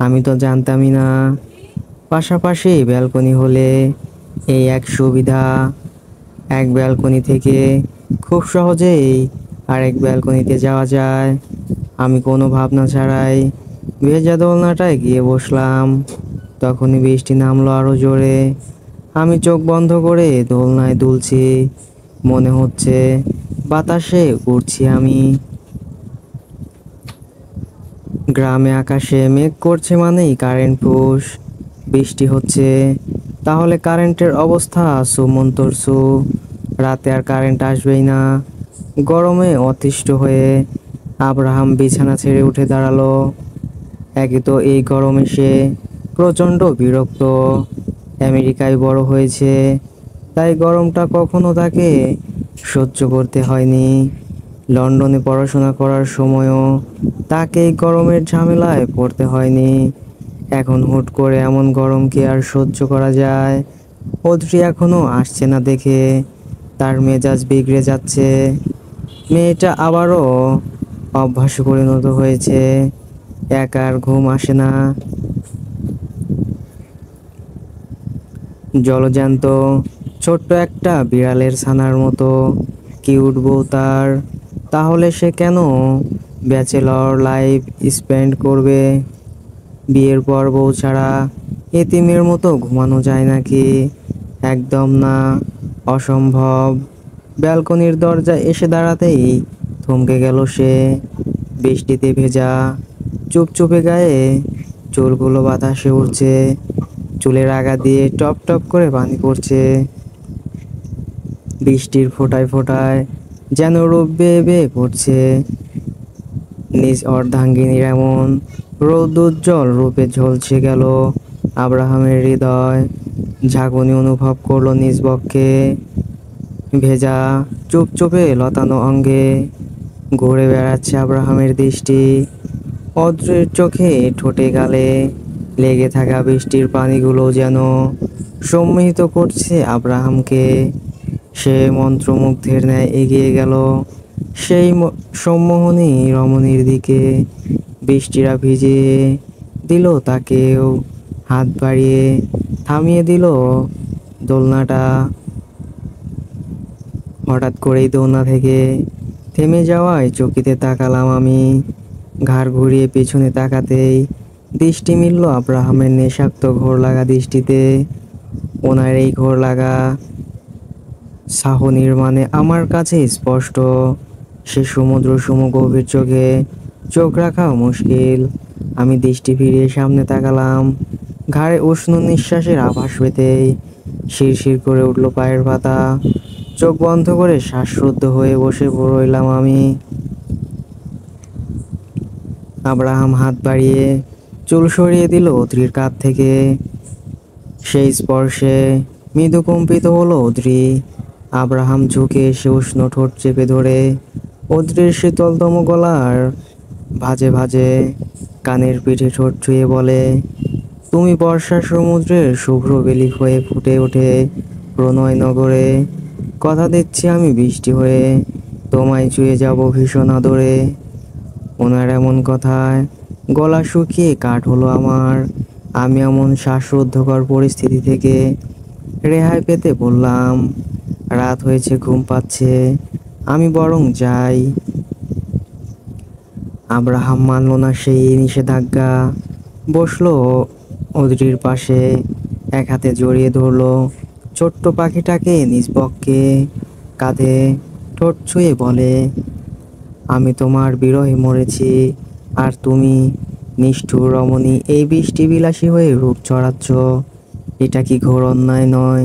আমি তো জানতামই না। পাশাপাশি ব্যালকনি হলে এই এক সুবিধা, এক ব্যালকনি থেকে খুব সহজেই আরেক ব্যালকনিতে যাওয়া যায়। আমি কোনো ভাবনা ছাড়াই ভেজা দোলনাটায় গিয়ে বসলাম। তখনই বৃষ্টি নামলো আরো জোরে। আমি চোখ বন্ধ করে দোলনায় দুলছি। মনে হচ্ছে বাতাসে উড়ছি আমি। গ্রামে আকাশে মেঘ করছে মানেই কারেন্ট ফুস। বৃষ্টি হচ্ছে, তাহলে কারেন্টের অবস্থা সুমন্তরসু। রাতে আর কারেন্ট আসবেই না। গরমে অতিষ্ঠ হয়ে আব্রাহাম বিছানা ছেড়ে উঠে দাঁড়ালো। একে তো এই গরমে সে প্রচণ্ড বিরক্ত। আমেরিকায় বড় হয়েছে, তাই গরমটা কখনো তাকে সহ্য করতে হয়নি। লন্ডনে পড়াশোনা করার সময়ও তাকে এই গরমের ঝামেলায় পড়তে হয়নি। এখন হুট করে এমন গরম কি আর সহ্য করা যায়? অদ্রি এখনো আসছে না দেখে তার মেজাজ বিগড়ে যাচ্ছে। মেয়েটা আবারও অভ্যাসে পরিণত হয়েছে। একা আর ঘুম আসে না। জলজ্যান্ত ছোট্ট একটা বিড়ালের ছানার মতো কিউট বউ তার। তাহলে সে কেন ব্যাচেলর লাইফ স্পেন্ড করবে? বিয়ের পর বউ ছাড়া এতিমের মতো ঘুমানো যায় নাকি? একদম না, অসম্ভব। ব্যালকনির দরজায় এসে দাঁড়াতেই থমকে গেল সে। বৃষ্টিতে ভেজা চুপচুপে গায়ে চুলগুলো বাতাসে উড়ছে। চুলের আগা দিয়ে টপ টপ করে পানি পড়ছে। বৃষ্টির ফোঁটায় ফোঁটায় যেন রূপ বেয়ে বেয়ে পড়ছে। নিজ অর্ধাঙ্গিনীর এমন রৌদ্রোজ্জ্বল রূপে ঝলসে গেল আব্রাহামের হৃদয়। ঝাঁকুনি অনুভব করলো নিজ বক্ষে। ভেজা চুপচুপে লতানো অঙ্গে ঘুরে বেড়াচ্ছে আব্রাহামের দৃষ্টি। অদ্রের চোখে ঠোঁটে গালে লেগে থাকা বৃষ্টির পানিগুলো যেন সম্মোহিত করছে আব্রাহামকে। সে মন্ত্রমুগ্ধের ন্যায় এগিয়ে গেল সেই সম্মোহনী রমণীর দিকে। বৃষ্টিরা ভিজিয়ে দিল তাকেও। হাত বাড়িয়ে থামিয়ে দিল দোলনাটা। হঠাৎ করেই দোলনা থেকে থেমে যাওয়ায় চকিতে তাকালাম আমি। ঘাড় ঘুরিয়ে পেছনে তাকাতেই দৃষ্টি মিলল আব্রাহামের নেশাক্ত ঘোর লাগা দৃষ্টিতে। ওনার এই ঘোর লাগা সাহনির মানে আমার কাছে স্পষ্ট। সে সমুদ্র সম গভীর চোখে চোখ রাখাও মুশকিল। আমি দৃষ্টি ফিরিয়ে সামনে তাকালাম। ঘাড়ে উষ্ণ নিঃশ্বাসের আভাস পেতেই শিরশির করে উঠল পায়ের পাতা। চোখ বন্ধ করে শ্বাসরুদ্ধ হয়ে বসে রইলাম আমি। আব্রাহাম হাত বাড়িয়ে চুল সরিয়ে দিল অদ্রির কাঁধ থেকে। সেই স্পর্শে মৃদু কম্পিত হলো অদ্রি। আব্রাহাম ঝুঁকে এসে উষ্ণ ঠোঁট চেপে ধরে অদ্রির শীতলতম গলার ভাঁজে ভাঁজে কানের পিঠে ঠোঁট ছুঁয়ে বলে, তুমি বর্ষার সমুদ্রের শুভ্র বেলি হয়ে ফুটে ওঠে প্রণয় নগরে। কথা দিচ্ছি আমি বৃষ্টি হয়ে তোমায় ছুঁয়ে যাব ভীষণ আদরে। ওনার এমন কথায় গলা শুকিয়ে কাঠ হলো আমার। আমি এমন শ্বাসরুদ্ধকর পরিস্থিতি থেকে রেহাই পেতে বললাম, রাত হয়েছে, ঘুম পাচ্ছে, আমি বরং যাই। আব্রাহাম মানল না সেই নিষেধাজ্ঞা। বসলো অদ্রির পাশে, এক হাতে জড়িয়ে ধরলো ছোট্ট পাখিটাকে নিজ বক্ষে, কাঁধে ঠোঁট ছুঁয়ে বলে, আমি তোমার বিরহে মরেছি, আর তুমি নিষ্ঠুর রমণী এই বৃষ্টি বিলাসী হয়ে রূপ চড়াচ্ছ। এটা কি ঘোর অন্যায় নয়?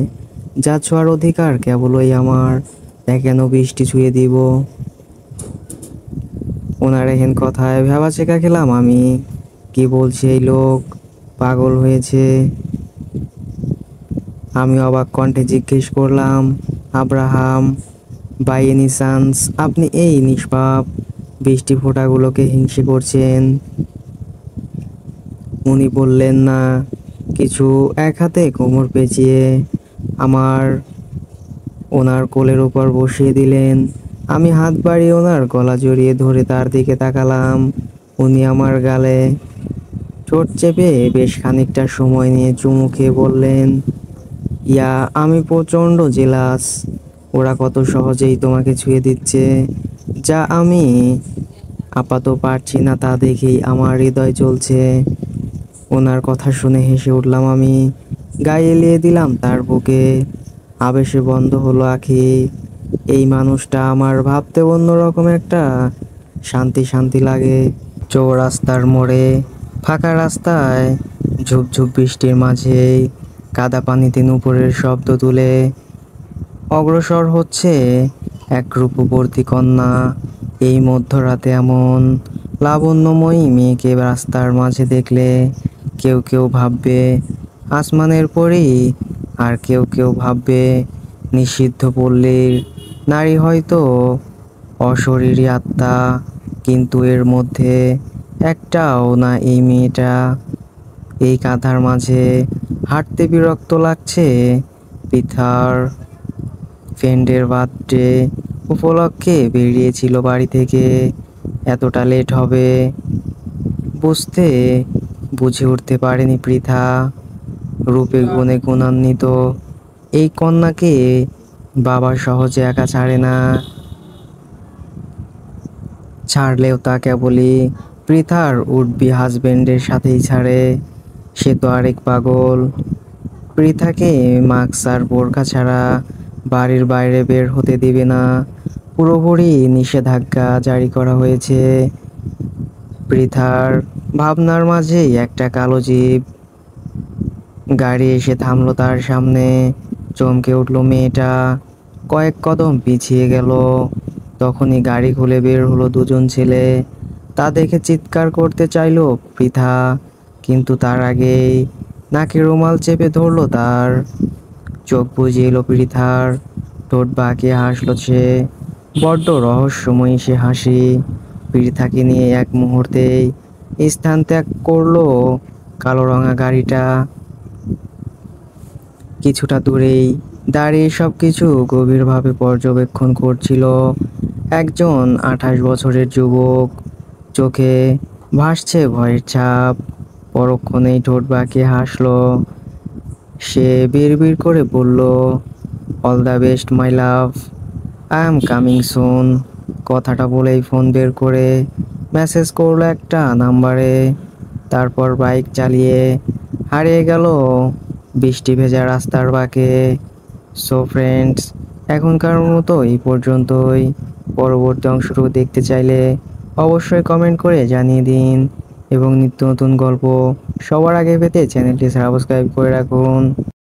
যা ছোঁয়ার অধিকার কেবলই আমার, তা কেন বৃষ্টি ছুঁয়ে দিব? ওনার এহেন কথায় ভ্যাবাচেকা খেলাম আমি। কি বলছে এই লোক? পাগল হয়েছে? আমি অবাক কণ্ঠে জিজ্ঞেস করলাম, আব্রাহাম, বাই এনি চান্স আপনি এই নিষ্পাপ বৃষ্টি ফোঁটাগুলোকে হিংসে করছেন? উনি বললেন না কিছু, এক হাতে কোমর পেঁচিয়ে আমার ওনার কোলের উপর বসিয়ে দিলেন। আমি হাত বাড়িয়ে ওনার গলা জড়িয়ে ধরে তার দিকে তাকালাম। উনি আমার গালে ঠোঁট চেপে বেশ খানিকটা সময় নিয়ে চুমু খেয়ে বললেন, ইয়া, আমি প্রচণ্ড জেলাস। ওরা কত সহজেই তোমাকে ছুঁয়ে দিচ্ছে, যা আমি আপাতত পারছি না তা দেখেই আমার হৃদয় চলছে। ওনার কথা শুনে হেসে উঠলাম আমি, গায়ে এলিয়ে দিলাম তার বুকে। আবেশে বন্ধ হলো আঁখি। এই মানুষটা আমার, ভাবতে অন্যরকম একটা শান্তি শান্তি লাগে। চৌরাস্তার মোড়ে, ফাঁকা রাস্তায়, ঝুপঝুপ বৃষ্টির মাঝে কাদা পানিতে নুপুরের শব্দ তুলে অগ্রসর হচ্ছে এক রূপবতী কন্যা। এই মধ্যরাতে এমন লাবণ্যময়ী মেয়েকে রাস্তার মাঝে দেখলে কেউ কেউ ভাববে আসমানের পরী, আর কেউ কেউ ভাববে নিষিদ্ধ পল্লীর নারী, হয়তো অশরীরী আত্মা। কিন্তু এর মধ্যে একটাও না এই মেয়েটা। এই কাঁধার মাঝে হাঁটতে বিরক্ত লাগছে। পৃথার ফ্রেন্ডের বার্থডে উপলক্ষে বেরিয়েছিল বাড়ি থেকে। এতটা লেট হবে বুঝে উঠতে পারেনি পৃথা। রূপে গুণে গুণান্বিত এই কন্যাকে বাবা সহজে একা ছাড়ে না। ছাড়লেও তা কেবলই পৃথার উডবি হাজবেন্ডের সাথেই ছাড়ে। সে তো আরেক পাগল। পৃথাকে মাস্ক আর বোরকা ছাড়া বাড়ির বাইরে বের হতে দিবে না। পুরোপুরি নিষেধাজ্ঞা জারি করা হয়েছে। পৃথার ভাবনার মাঝেই একটা কালো জিপ গাড়ি এসে থামলো তার সামনে। চমকে উঠলো মেয়েটা, কয়েক কদম পিছিয়ে গেল। তখনই গাড়ি খুলে বের হলো দুজন ছেলে। তা দেখে চিৎকার করতে চাইলো পৃথা, কিন্তু তার আগেই নাকে রুমাল চেপে ধরলো তার। চোখ বুজে এলো পৃথার, ঠোঁট বাঁকিয়ে হাসলো সে। বড্ড রহস্যময়ী সে হাসি। পৃথাকে নিয়ে এক মুহূর্তেই স্থান ত্যাগ করলো কালো রঙা গাড়িটা। কিছুটা দূরেই দাঁড়িয়ে সবকিছু গভীরভাবে পর্যবেক্ষণ করছিল একজন 28 বছরের যুবক। চোখে ভাসছে ভয়ের ছাপ। পরক্ষণেই ঠোঁট বাঁকিয়ে হাসলো সে, বিড়বিড় করে বলল, all the best my love, I am coming soon. কথাটা বলেই ফোন বের করে মেসেজ করলো একটা নাম্বারে। তারপর বাইক চালিয়ে হারিয়ে গেল বৃষ্টি ভেজা রাস্তার বাঁকে। সো ফ্রেন্ডস, এখনকার মতো এই পর্যন্তই। পরবর্তী অংশটুকু দেখতে চাইলে অবশ্যই কমেন্ট করে জানিয়ে দিন, এবং নিত্য নতুন গল্প সবার আগে পেতে চ্যানেলটি সাবস্ক্রাইব করে রাখুন।